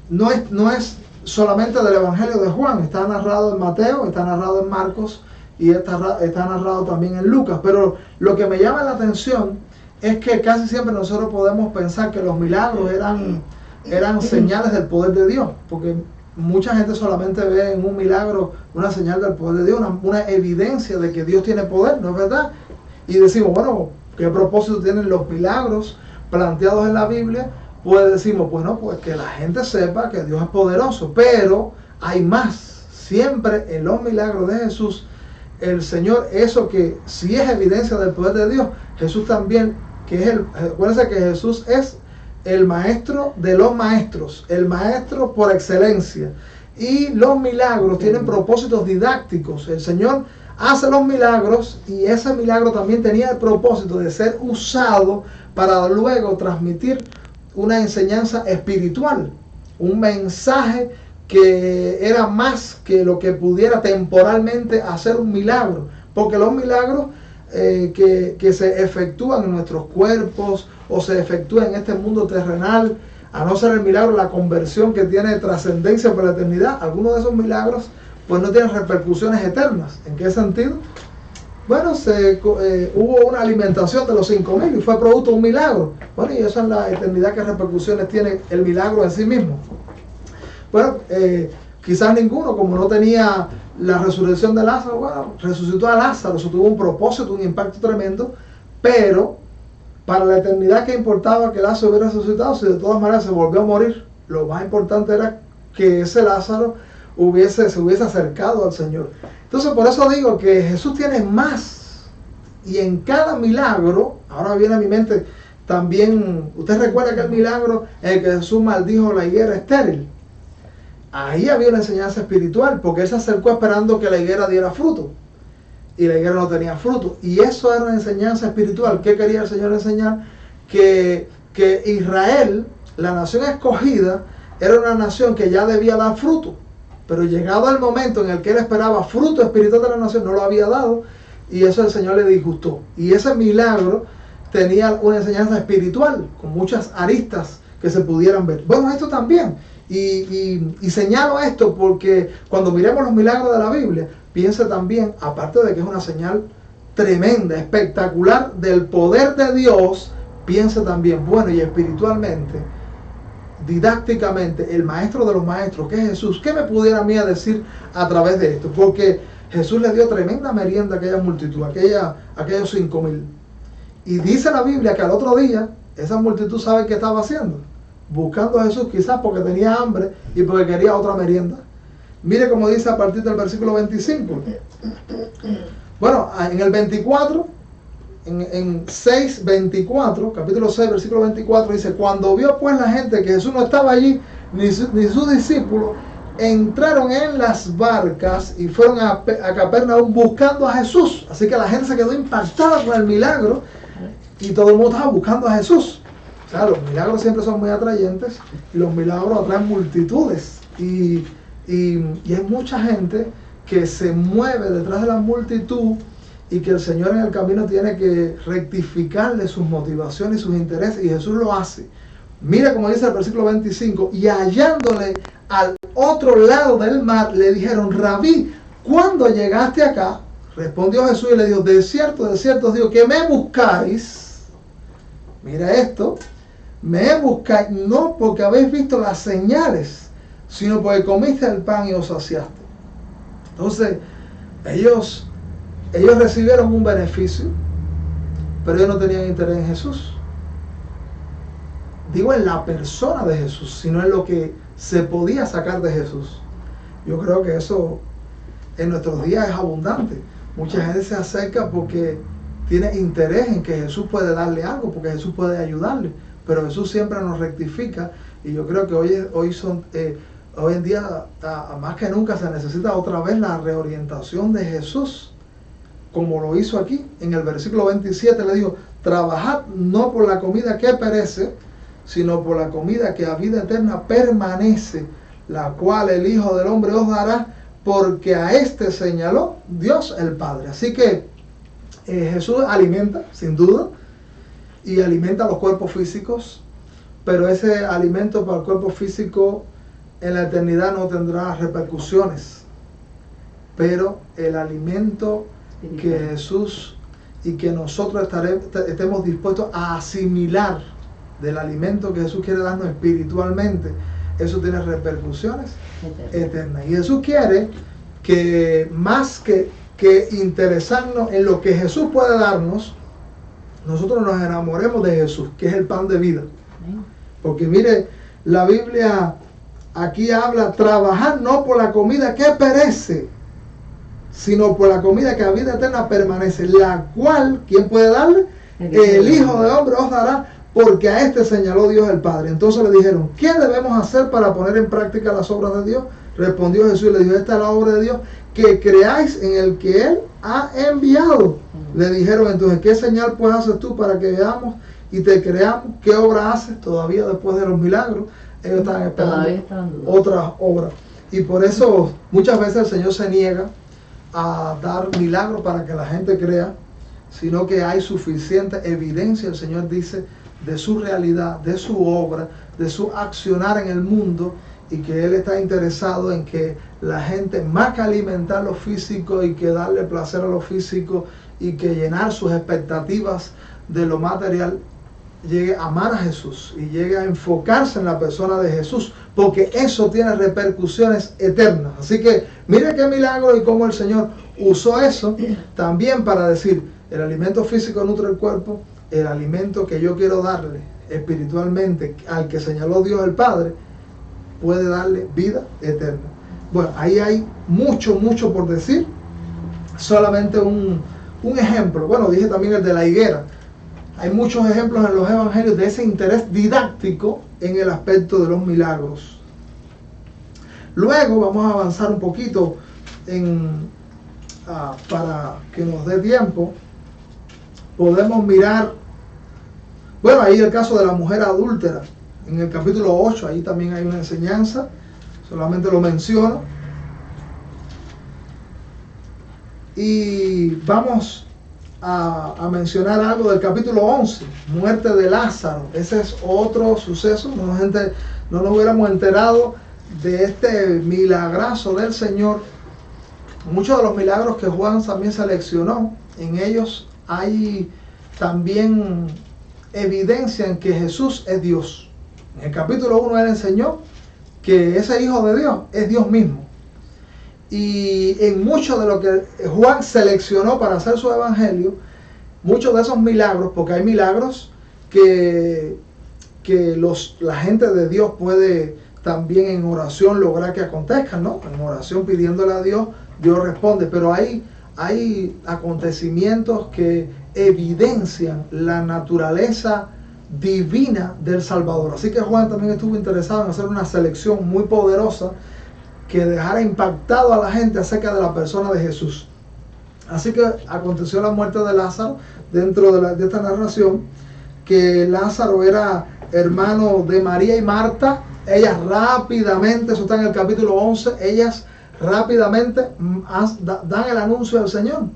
S1: no es solamente del Evangelio de Juan, está narrado en Mateo, está narrado en Marcos y está narrado también en Lucas. Pero lo que me llama la atención es que casi siempre nosotros podemos pensar que los milagros eran señales del poder de Dios, porque mucha gente solamente ve en un milagro una señal del poder de Dios, una evidencia de que Dios tiene poder, ¿no es verdad? Y decimos, bueno, ¿qué propósito tienen los milagros planteados en la Biblia? Pues decimos, bueno, pues que la gente sepa que Dios es poderoso, pero hay más. Siempre en los milagros de Jesús, el Señor, eso que sí es evidencia del poder de Dios, Jesús también, acuérdense que Jesús es el maestro de los maestros, el maestro por excelencia. Y los milagros tienen propósitos didácticos. El Señor hace los milagros, y ese milagro también tenía el propósito de ser usado para luego transmitir una enseñanza espiritual, un mensaje que era más que lo que pudiera temporalmente hacer un milagro, porque los milagros que se efectúan en nuestros cuerpos o se efectúan en este mundo terrenal, a no ser el milagro de la conversión que tiene trascendencia para la eternidad, algunos de esos milagros pues no tienen repercusiones eternas. ¿En qué sentido? Bueno, hubo una alimentación de los 5.000 y fue producto de un milagro. Bueno, y eso en la eternidad, ¿qué repercusiones tiene el milagro en sí mismo? Bueno, quizás ninguno, como no tenía la resurrección de Lázaro. Bueno, resucitó a Lázaro, eso tuvo un propósito, un impacto tremendo, pero para la eternidad, ¿qué importaba que Lázaro hubiera resucitado si de todas maneras se volvió a morir? Lo más importante era que ese Lázaro se hubiese acercado al Señor. Entonces por eso digo que Jesús tiene más, y en cada milagro, ahora viene a mi mente también, usted recuerda aquel milagro en el que Jesús maldijo la higuera estéril. Ahí había una enseñanza espiritual, porque él se acercó esperando que la higuera diera fruto, y la higuera no tenía fruto, y eso era una enseñanza espiritual. ¿Qué quería el Señor enseñar? Que Israel, la nación escogida, era una nación que ya debía dar fruto, pero llegado el momento en el que él esperaba fruto espiritual de la nación, no lo había dado, y eso el Señor le disgustó. Y ese milagro tenía una enseñanza espiritual, con muchas aristas que se pudieran ver. Bueno, esto también, y señalo esto porque cuando miremos los milagros de la Biblia, piense también, aparte de que es una señal tremenda, espectacular del poder de Dios, piense también, bueno, y espiritualmente, didácticamente, el maestro de los maestros, que es Jesús, ¿qué me pudiera a mí decir a través de esto? Porque Jesús le dio tremenda merienda a aquella multitud, aquellos 5,000. Y dice la Biblia que al otro día, esa multitud sabe qué estaba haciendo, buscando a Jesús, quizás porque tenía hambre y porque quería otra merienda. Mire cómo dice a partir del versículo 25. Bueno, en el 24, en 6:24, capítulo 6, versículo 24, dice: cuando vio pues la gente que Jesús no estaba allí, ni sus discípulos, entraron en las barcas y fueron a Capernaum buscando a Jesús. Así que la gente se quedó impactada con el milagro y todo el mundo estaba buscando a Jesús. O sea, los milagros siempre son muy atrayentes, y los milagros atraen multitudes, y hay mucha gente que se mueve detrás de la multitud, y que el Señor en el camino tiene que rectificarle sus motivaciones y sus intereses, y Jesús lo hace. Mira como dice el versículo 25: y hallándole al otro lado del mar, le dijeron: Rabí, ¿cuándo llegaste acá? Respondió Jesús y le dijo: de cierto os digo que me buscáis. Mira esto: me buscáis no porque habéis visto las señales, sino porque comiste el pan y os saciaste. Entonces, ellos recibieron un beneficio, pero ellos no tenían interés en Jesús. Digo en la persona de Jesús, sino en lo que se podía sacar de Jesús. Yo creo que eso en nuestros días es abundante. Mucha gente se acerca porque tiene interés en que Jesús puede darle algo, porque Jesús puede ayudarle, pero Jesús siempre nos rectifica, y yo creo que hoy en día, más que nunca, se necesita otra vez la reorientación de Jesús, como lo hizo aquí. En el versículo 27 le dijo: trabajad no por la comida que perece, sino por la comida que a vida eterna permanece, la cual el Hijo del Hombre os dará, porque a este señaló Dios el Padre. Así que Jesús alimenta, sin duda, y alimenta los cuerpos físicos, pero ese alimento para el cuerpo físico en la eternidad no tendrá repercusiones. Pero el alimento que Jesús y que nosotros estemos dispuestos a asimilar del alimento que Jesús quiere darnos espiritualmente, eso tiene repercusiones eternas. Y Jesús quiere que más que interesarnos en lo que Jesús puede darnos, nosotros nos enamoremos de Jesús, que es el pan de vida. Porque mire, la Biblia aquí habla: trabajar no por la comida que perece, sino por la comida que a vida eterna permanece, la cual, ¿quién puede darle? El Hijo del Hombre os dará, porque a este señaló Dios el Padre. Entonces le dijeron: ¿qué debemos hacer para poner en práctica las obras de Dios? Respondió Jesús y le dijo: esta es la obra de Dios, que creáis en el que Él ha enviado. Le dijeron entonces: ¿qué señal pues haces tú para que veamos y te creamos? ¿Qué obra haces? Todavía después de los milagros, ellos estaban esperando otras obras. Y por eso muchas veces el Señor se niega a dar milagros para que la gente crea, sino que hay suficiente evidencia, el Señor dice, de su realidad, de su obra, de su accionar en el mundo, y que Él está interesado en que la gente, más que alimentar lo físico y que darle placer a lo físico y que llenar sus expectativas de lo material, llegue a amar a Jesús y llegue a enfocarse en la persona de Jesús, porque eso tiene repercusiones eternas. Así que mire qué milagro y cómo el Señor usó eso también para decir: el alimento físico nutre el cuerpo, el alimento que yo quiero darle espiritualmente al que señaló Dios el Padre puede darle vida eterna. Bueno, ahí hay mucho por decir. Solamente un ejemplo. Bueno, dije también el de la higuera. Hay muchos ejemplos en los evangelios de ese interés didáctico en el aspecto de los milagros. Luego vamos a avanzar un poquito para que nos dé tiempo. Podemos mirar, bueno, ahí el caso de la mujer adúltera, en el capítulo 8, ahí también hay una enseñanza, solamente lo menciono. Y vamos a mencionar algo del capítulo 11, muerte de Lázaro. Ese es otro suceso, no nos hubiéramos enterado de este milagrazo del Señor. Muchos de los milagros que Juan también seleccionó, en ellos hay también evidencia en que Jesús es Dios. En el capítulo 1 él enseñó que ese Hijo de Dios es Dios mismo. Y en mucho de lo que Juan seleccionó para hacer su evangelio, muchos de esos milagros, porque hay milagros que la gente de Dios puede también en oración lograr que acontezcan, ¿no? En oración pidiéndole a Dios, Dios responde, pero hay acontecimientos que evidencian la naturaleza divina del Salvador. Así que Juan también estuvo interesado en hacer una selección muy poderosa que dejara impactado a la gente acerca de la persona de Jesús. Así que aconteció la muerte de Lázaro dentro de esta narración, que Lázaro era hermano de María y Marta. Ellas rápidamente, eso está en el capítulo 11, ellas rápidamente dan el anuncio al Señor.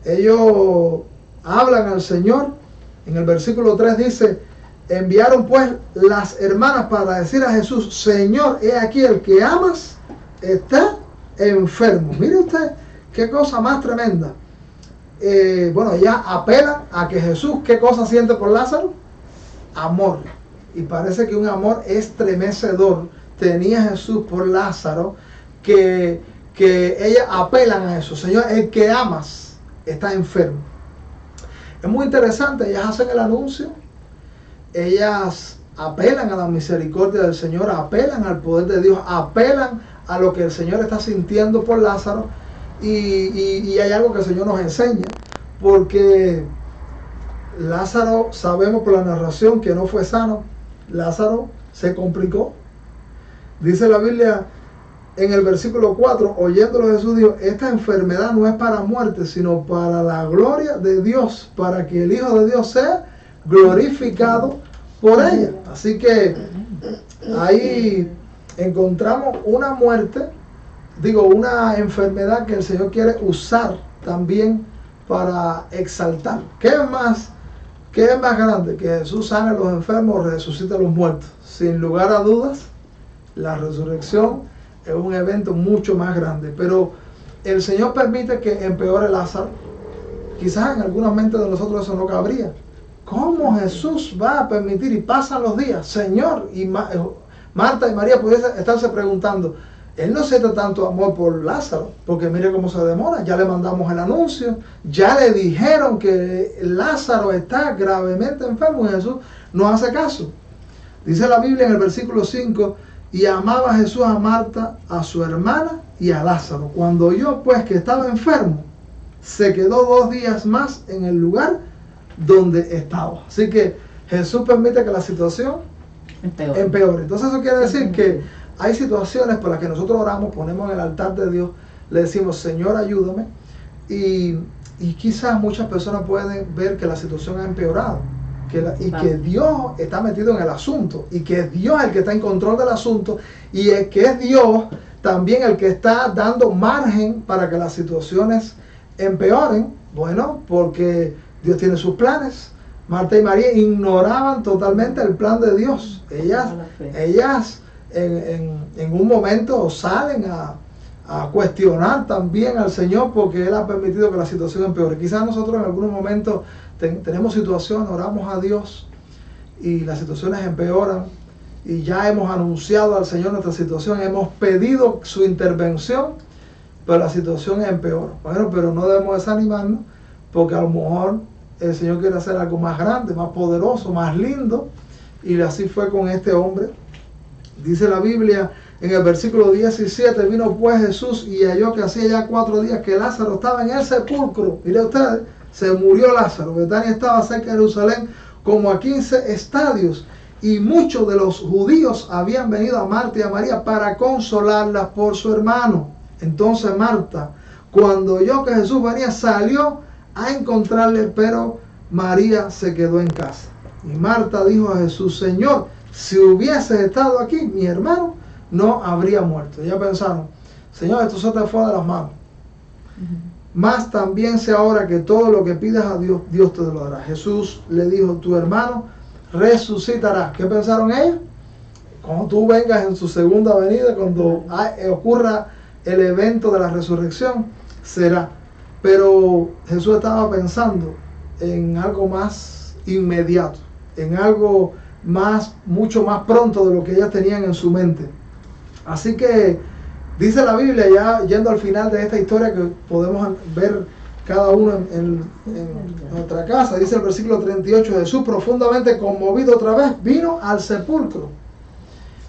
S1: Ellos hablan al Señor. En el versículo 3 dice: enviaron pues las hermanas para decir a Jesús: Señor, he aquí el que amas está enfermo. Mire usted qué cosa más tremenda. Bueno, ellas apelan a que Jesús, ¿qué cosa siente por Lázaro? Amor. Y parece que un amor estremecedor tenía Jesús por Lázaro, que ellas apelan a eso. Señor, el que amas está enfermo. Es muy interesante, ellas hacen el anuncio, ellas apelan a la misericordia del Señor, apelan al poder de Dios, apelan a lo que el Señor está sintiendo por Lázaro, y hay algo que el Señor nos enseña, porque Lázaro, sabemos por la narración que no fue sano. Lázaro se complicó. Dice la Biblia en el versículo 4, oyéndolo Jesús dijo: esta enfermedad no es para muerte, sino para la gloria de Dios, para que el Hijo de Dios sea glorificado por ella. Así que ahí encontramos una muerte, una enfermedad que el Señor quiere usar también para exaltar. ¿Qué es más grande? Que Jesús sane a los enfermos o resucite a los muertos. Sin lugar a dudas, la resurrección es un evento mucho más grande. Pero el Señor permite que empeore Lázaro. Quizás en algunas mentes de nosotros eso no cabría. ¿Cómo Jesús va a permitir? Y pasan los días, Señor, y Marta y María pudiesen estarse preguntando: Él no siente tanto amor por Lázaro, porque mire cómo se demora. Ya le mandamos el anuncio, ya le dijeron que Lázaro está gravemente enfermo, y Jesús no hace caso. Dice la Biblia en el versículo 5: y amaba Jesús a Marta, a su hermana y a Lázaro. Cuando oyó pues que estaba enfermo, se quedó 2 días más en el lugar donde estaba. Así que Jesús permite que la situación empeore. Entonces eso quiere decir que hay situaciones por las que nosotros oramos, ponemos en el altar de Dios, le decimos: Señor, ayúdame, y quizás muchas personas pueden ver que la situación ha empeorado, que Dios está metido en el asunto, y que es Dios el que está en control del asunto, y es que es Dios también el que está dando margen para que las situaciones empeoren. Bueno, porque Dios tiene sus planes. Marta y María ignoraban totalmente el plan de Dios. Ellas en un momento salen a cuestionar también al Señor, porque Él ha permitido que la situación empeore. Quizás nosotros en algunos momentos tenemos situaciones, oramos a Dios y las situaciones empeoran, y ya hemos anunciado al Señor nuestra situación, hemos pedido su intervención, pero la situación empeora. Bueno, pero no debemos desanimarnos, porque a lo mejor el Señor quiere hacer algo más grande, más poderoso, más lindo, y así fue con este hombre. Dice la Biblia En el versículo 17, vino pues Jesús y halló que hacía ya 4 días que Lázaro estaba en el sepulcro. Mire ustedes, se murió Lázaro. Betania estaba cerca de Jerusalén como a 15 estadios. Y muchos de los judíos habían venido a Marta y a María para consolarlas por su hermano. Entonces Marta, cuando oyó que Jesús venía, salió a encontrarle, pero María se quedó en casa. Y Marta dijo a Jesús: Señor, si hubieses estado aquí, mi hermano no habría muerto. Ya pensaron: Señor, esto se te fue de las manos. Más también sé ahora que todo lo que pidas a Dios, Dios te lo dará. Jesús le dijo: tu hermano resucitará. ¿Qué pensaron ellos? Cuando tú vengas en su segunda venida, cuando ocurra el evento de la resurrección, será. Pero Jesús estaba pensando en algo más inmediato, en algo mucho más pronto de lo que ellas tenían en su mente. Así que dice la Biblia, ya yendo al final de esta historia que podemos ver cada uno en nuestra casa, dice el versículo 38, Jesús, profundamente conmovido otra vez, vino al sepulcro.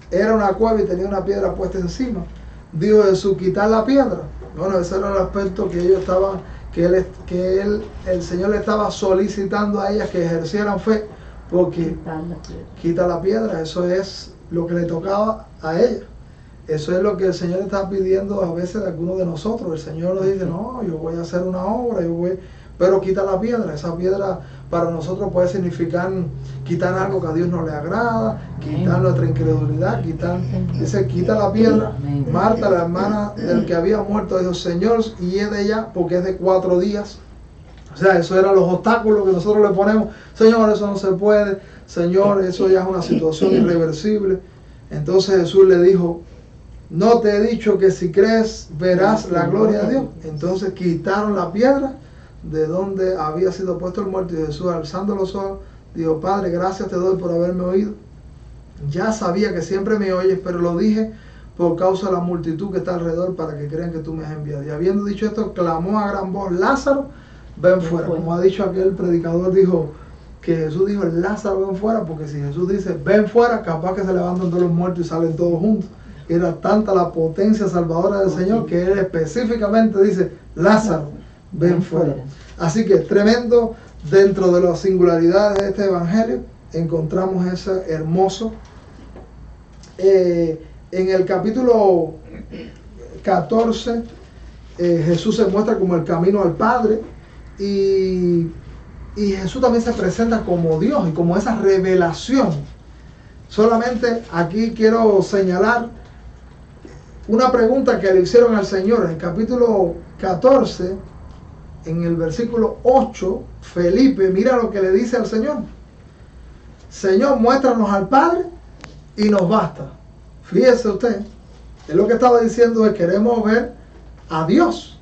S1: Era una cueva y tenía una piedra puesta encima. Dijo Jesús: quitar la piedra. Bueno, ese era el aspecto que ellos estaban, el Señor le estaba solicitando a ellas que ejercieran fe, porque quita la piedra, eso es lo que le tocaba a ellas. Eso es lo que el Señor está pidiendo a veces de algunos de nosotros. El Señor nos dice: no, yo voy a hacer una obra, pero quita la piedra. Esa piedra para nosotros puede significar quitar algo que a Dios no le agrada, quitar nuestra incredulidad, dice: quita la piedra. Marta, la hermana del que había muerto, dijo: Señor, y es de ella, porque es de 4 días. O sea, eso eran los obstáculos que nosotros le ponemos. Señor, eso no se puede. Señor, eso ya es una situación irreversible. Entonces Jesús le dijo: no te he dicho que si crees verás la gloria de Dios. Entonces quitaron la piedra de donde había sido puesto el muerto, y Jesús, alzando los ojos, dijo: Padre, gracias te doy por haberme oído. Ya sabía que siempre me oyes, pero lo dije por causa de la multitud que está alrededor, para que crean que tú me has enviado. Y habiendo dicho esto, clamó a gran voz: Lázaro, ven fuera. Como ha dicho aquel predicador, dijo que Jesús dijo: Lázaro, ven fuera, porque si Jesús dice ven fuera, capaz que se levantan todos los muertos y salen todos juntos. Era tanta la potencia salvadora del Señor que Él específicamente dice: Lázaro, ven fuera. Así que tremendo, dentro de las singularidades de este evangelio encontramos ese hermoso. En el capítulo 14 Jesús se muestra como el camino al Padre, y Jesús también se presenta como Dios y como esa revelación. Solamente aquí quiero señalar una pregunta que le hicieron al Señor. En el capítulo 14, en el versículo 8, Felipe, mira lo que le dice al Señor: Señor, muéstranos al Padre y nos basta. Fíjese usted, él lo que estaba diciendo es: queremos ver a Dios.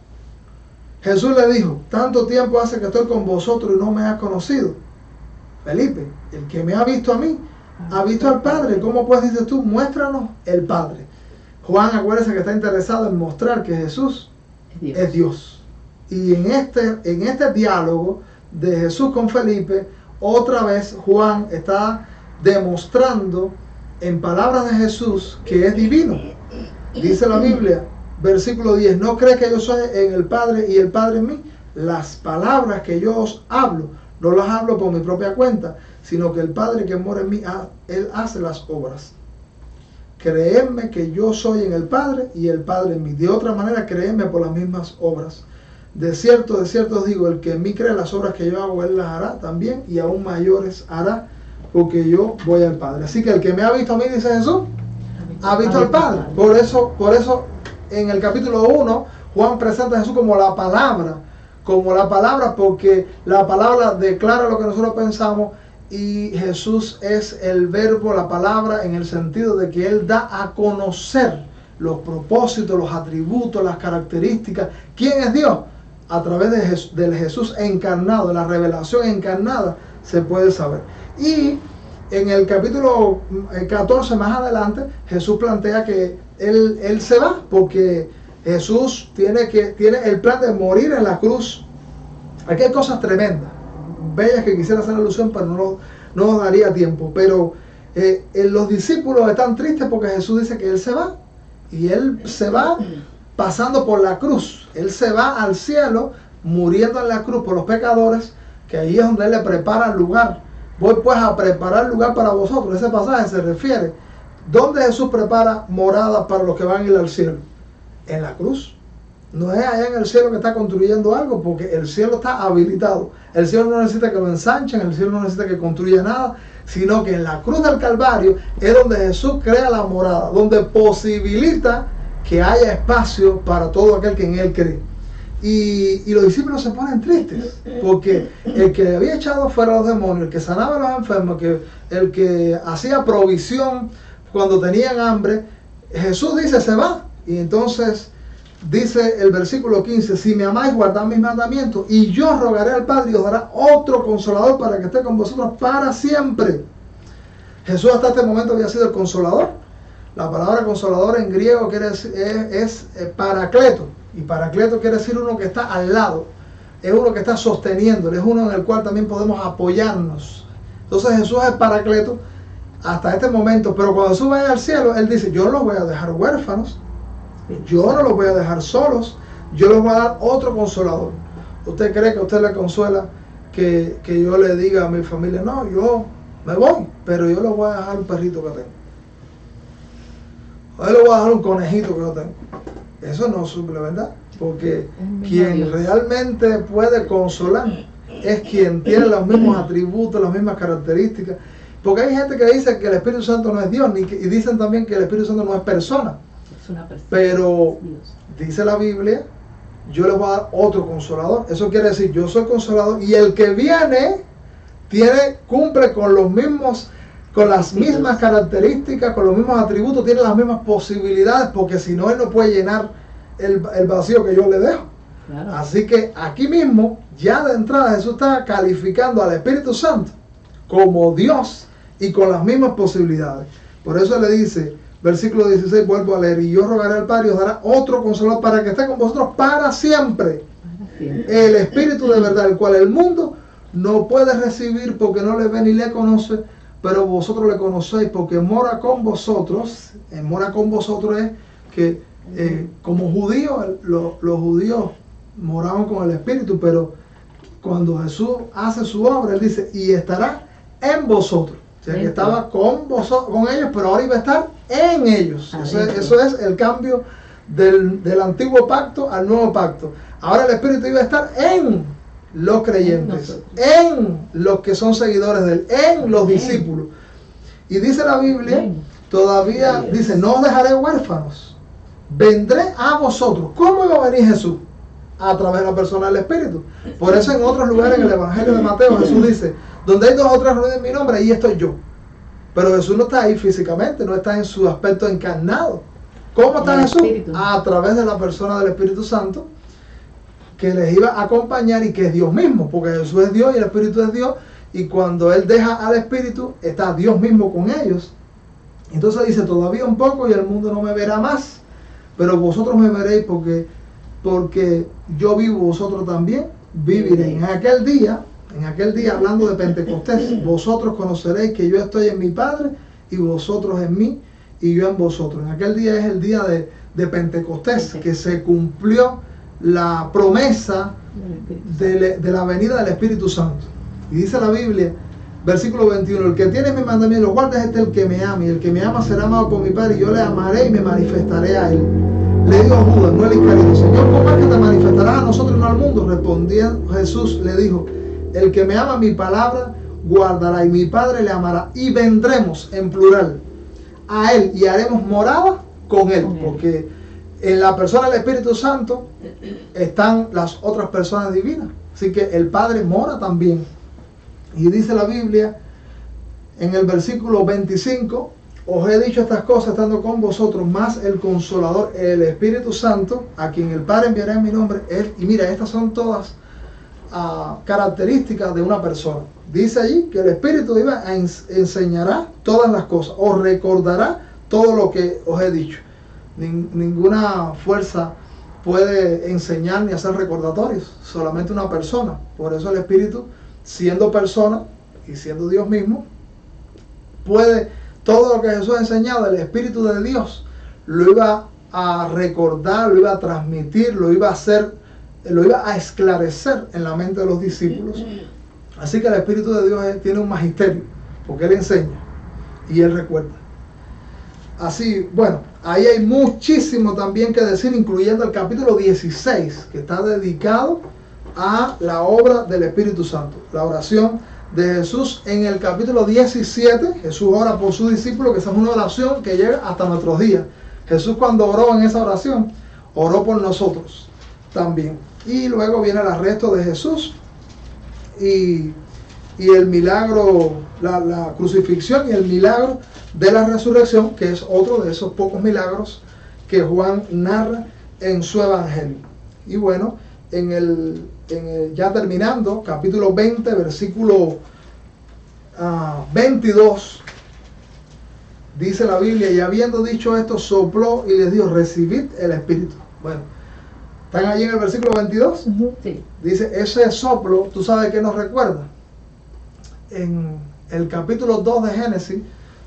S1: Jesús le dijo: tanto tiempo hace que estoy con vosotros y no me has conocido. Felipe, el que me ha visto a mí, ha visto al Padre. ¿Cómo pues dices tú, muéstranos el Padre? Juan, acuérdense que está interesado en mostrar que Jesús es Dios. Y en este diálogo de Jesús con Felipe, otra vez Juan está demostrando en palabras de Jesús que es divino. Dice la Biblia, versículo 10: ¿no cree que yo soy en el Padre y el Padre en mí? Las palabras que yo os hablo, no las hablo por mi propia cuenta, sino que el Padre que mora en mí, Él hace las obras. Creedme que yo soy en el Padre y el Padre en mí. De otra manera, creedme por las mismas obras. De cierto os digo, el que en mí cree, las obras que yo hago, Él las hará también, y aún mayores hará, porque yo voy al Padre. Así que el que me ha visto a mí, dice Jesús, ha visto al Padre. Por eso en el capítulo 1, Juan presenta a Jesús como la palabra, porque la palabra declara lo que nosotros pensamos, y Jesús es el verbo, la palabra, en el sentido de que Él da a conocer los propósitos, los atributos, las características. ¿Quién es Dios? A través del Jesús encarnado, de la revelación encarnada, se puede saber. Y en el capítulo 14, más adelante, Jesús plantea que Él se va, porque Jesús tiene el plan de morir en la cruz. Aquí hay cosas tremendas, bellas, que quisiera hacer alusión, pero no nos daría tiempo. Pero los discípulos están tristes porque Jesús dice que Él se va. Y Él se va pasando por la cruz. Él se va al cielo, muriendo en la cruz por los pecadores, que ahí es donde Él le prepara el lugar. Voy pues a preparar lugar para vosotros. Ese pasaje se refiere, ¿dónde Jesús prepara morada para los que van a ir al cielo? En la cruz. No es allá en el cielo que está construyendo algo, porque el cielo está habilitado. El cielo no necesita que lo ensanchen, el cielo no necesita que construya nada, sino que en la cruz del Calvario es donde Jesús crea la morada, donde posibilita que haya espacio para todo aquel que en Él cree. Y los discípulos se ponen tristes, porque el que había echado fuera a los demonios, el que sanaba a los enfermos, el que hacía provisión cuando tenían hambre, Jesús dice, se va. Y entonces dice el versículo 15, si me amáis, guardad mis mandamientos, y yo rogaré al Padre y os dará otro consolador para que esté con vosotros para siempre. Jesús hasta este momento había sido el consolador. La palabra consolador en griego quiere decir, es paracleto, y paracleto quiere decir uno que está al lado, es uno que está sosteniendo, es uno en el cual también podemos apoyarnos. Entonces Jesús es paracleto hasta este momento, pero cuando Jesús vaya al cielo, Él dice, yo no los voy a dejar huérfanos, yo no los voy a dejar solos, yo les voy a dar otro consolador. ¿Usted cree que a usted le consuela que yo le diga a mi familia, no, yo me voy, pero yo les voy a dejar un perrito que tengo? Hoy le voy a dejar un conejito que yo tengo. Eso no suple, ¿verdad? Porque quien realmente puede consolar es quien tiene los mismos atributos, las mismas características. Porque hay gente que dice que el Espíritu Santo no es Dios, y dicen también que el Espíritu Santo no es persona. Es una persona. Pero dice la Biblia, yo les voy a dar otro consolador. Eso quiere decir, yo soy consolador, y el que viene cumple con los mismos, con las mismas características, con los mismos atributos, tiene las mismas posibilidades, porque si no, Él no puede llenar el vacío que yo le dejo. Claro. Así que aquí mismo, ya de entrada, Jesús está calificando al Espíritu Santo como Dios y con las mismas posibilidades. Por eso le dice, versículo 16, vuelvo a leer, y yo rogaré al Padre y os dará otro consolador para que esté con vosotros para siempre. El Espíritu de verdad, el cual el mundo no puede recibir porque no le ve ni le conoce, pero vosotros le conocéis porque mora con vosotros. Mora con vosotros es que como judíos, los judíos moraban con el Espíritu, pero cuando Jesús hace su obra, Él dice, y estará en vosotros. O sea, que estaba con vosotros, con ellos, pero ahora iba a estar en ellos. Eso es el cambio del antiguo pacto al nuevo pacto. Ahora el Espíritu iba a estar en los creyentes, en los que son seguidores de Él, en los discípulos. Y dice la Biblia, todavía dice, no os dejaré huérfanos, vendré a vosotros. ¿Cómo iba a venir Jesús? A través de la persona del Espíritu. Por eso en otros lugares, en el Evangelio de Mateo, Jesús dice, donde hay dos o tres reunidos en mi nombre, ahí estoy yo. Pero Jesús no está ahí físicamente, no está en su aspecto encarnado. ¿Cómo está Jesús? A través de la persona del Espíritu Santo, que les iba a acompañar y que es Dios mismo, porque Jesús es Dios y el Espíritu es Dios, y cuando Él deja al Espíritu, está Dios mismo con ellos. Entonces dice, todavía un poco y el mundo no me verá más, pero vosotros me veréis porque yo vivo, vosotros también viviréis. En aquel día, hablando de Pentecostés, vosotros conoceréis que yo estoy en mi Padre y vosotros en mí y yo en vosotros. En aquel día es el día de Pentecostés, que se cumplió la promesa de la venida del Espíritu Santo. Y dice la Biblia, versículo 21, el que tiene mi mandamiento, los guarda es el que me ama, y el que me ama será amado por mi Padre, y yo le amaré y me manifestaré a él. Le dijo Judas, no el Iscariote, Señor, ¿cómo es que te manifestarás a nosotros y no al mundo? Respondiendo Jesús le dijo, el que me ama mi palabra guardará, y mi Padre le amará, y vendremos en plural a él y haremos morada con él, porque en la persona del Espíritu Santo están las otras personas divinas, así que el Padre mora también. Y dice la Biblia en el versículo 25, os he dicho estas cosas estando con vosotros, más el Consolador, el Espíritu Santo, a quien el Padre enviará en mi nombre. Y mira, estas son todas características de una persona. Dice allí que el Espíritu enseñará todas las cosas, os recordará todo lo que os he dicho. Ninguna fuerza puede enseñar ni hacer recordatorios, solamente una persona. Por eso el Espíritu, siendo persona y siendo Dios mismo, puede, todo lo que Jesús ha enseñado, el Espíritu de Dios lo iba a recordar, lo iba a transmitir, lo iba a hacer, lo iba a esclarecer en la mente de los discípulos. Así que el Espíritu de Dios tiene un magisterio, porque Él enseña y Él recuerda. Así, bueno, ahí hay muchísimo también que decir, incluyendo el capítulo 16, que está dedicado a la obra del Espíritu Santo. La oración de Jesús en el capítulo 17, Jesús ora por sus discípulos, que esa es una oración que llega hasta nuestros días. Jesús, cuando oró en esa oración, oró por nosotros también. Y luego viene el arresto de Jesús y el milagro, la crucifixión y el milagro de la resurrección, que es otro de esos pocos milagros que Juan narra en su evangelio. Y bueno, ya terminando, capítulo 20, versículo 22, dice la Biblia: y habiendo dicho esto, sopló y les dijo: recibid el Espíritu. Bueno, ¿están allí en el versículo 22?
S2: Sí.
S1: Dice, ese soplo, ¿tú sabes qué nos recuerda? En el capítulo 2 de Génesis,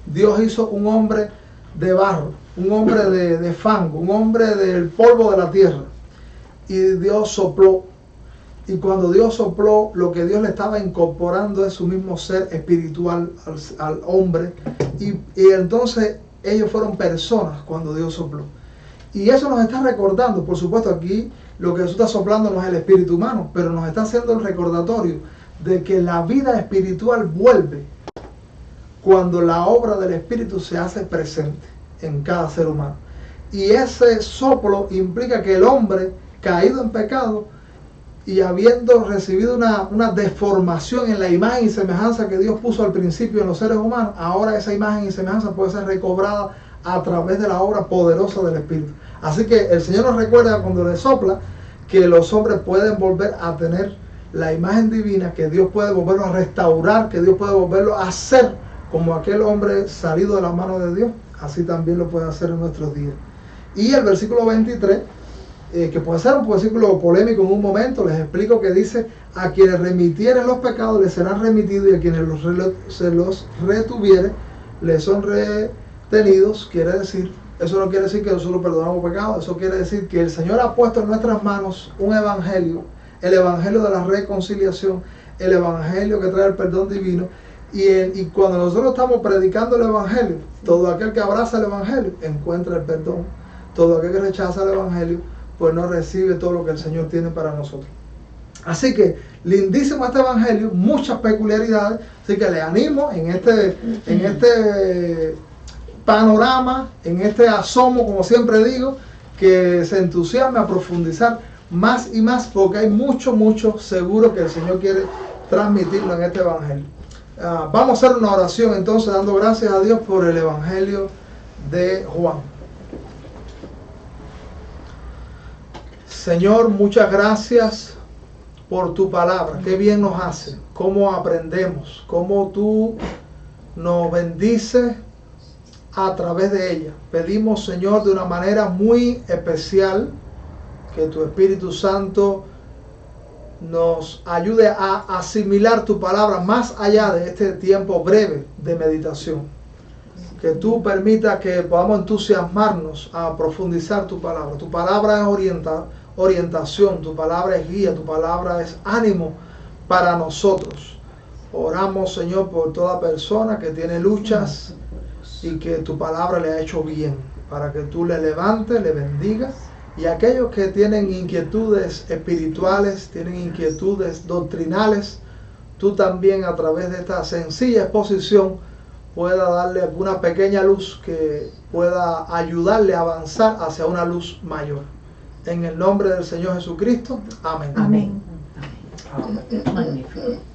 S1: Dios hizo un hombre de barro, un hombre de fango, un hombre del polvo de la tierra. Y Dios sopló. Y cuando Dios sopló, lo que Dios le estaba incorporando es su mismo ser espiritual al hombre. Y entonces ellos fueron personas cuando Dios sopló. Y eso nos está recordando, por supuesto, aquí lo que Jesús está soplando no es el espíritu humano, pero nos está haciendo el recordatorio de que la vida espiritual vuelve cuando la obra del Espíritu se hace presente en cada ser humano. Y ese soplo implica que el hombre caído en pecado y habiendo recibido una deformación en la imagen y semejanza que Dios puso al principio en los seres humanos, ahora esa imagen y semejanza puede ser recobrada a través de la obra poderosa del Espíritu. Así que el Señor nos recuerda cuando le sopla que los hombres pueden volver a tener la imagen divina, que Dios puede volverlo a restaurar, que Dios puede volverlo a hacer como aquel hombre salido de la mano de Dios. Así también lo puede hacer en nuestros días. Y el versículo 23, que puede ser un versículo polémico en un momento, les explico que dice: a quienes remitieren los pecados les serán remitidos, y a quienes se los retuviere les son retenidos. Quiere decir, eso no quiere decir que nosotros perdonamos pecados, eso quiere decir que el Señor ha puesto en nuestras manos un evangelio, el evangelio de la reconciliación, el evangelio que trae el perdón divino. Y cuando nosotros estamos predicando el evangelio, todo aquel que abraza el evangelio encuentra el perdón. Todo aquel que rechaza el evangelio, pues no recibe todo lo que el Señor tiene para nosotros. Así que lindísimo este evangelio, muchas peculiaridades. Así que le animo en este panorama, en este asomo, como siempre digo, que se entusiasme a profundizar más y más, porque hay mucho seguro que el Señor quiere transmitirlo en este evangelio. Vamos a hacer una oración entonces, dando gracias a Dios por el evangelio de Juan. Señor, muchas gracias por tu palabra. Qué bien nos hace, cómo aprendemos, cómo tú nos bendices a través de ella. Pedimos, Señor, de una manera muy especial, que tu Espíritu Santo nos ayude a asimilar tu palabra más allá de este tiempo breve de meditación. Que tú permitas que podamos entusiasmarnos a profundizar tu palabra. Tu palabra es orientación, tu palabra es guía, tu palabra es ánimo para nosotros. Oramos, Señor, por toda persona que tiene luchas y que tu palabra le ha hecho bien, para que tú le levantes, le bendigas. Y aquellos que tienen inquietudes espirituales, tienen inquietudes doctrinales, tú también a través de esta sencilla exposición pueda darle alguna pequeña luz que pueda ayudarle a avanzar hacia una luz mayor. En el nombre del Señor Jesucristo. Amén.
S2: Amén.
S1: Amén.
S2: Magnífico.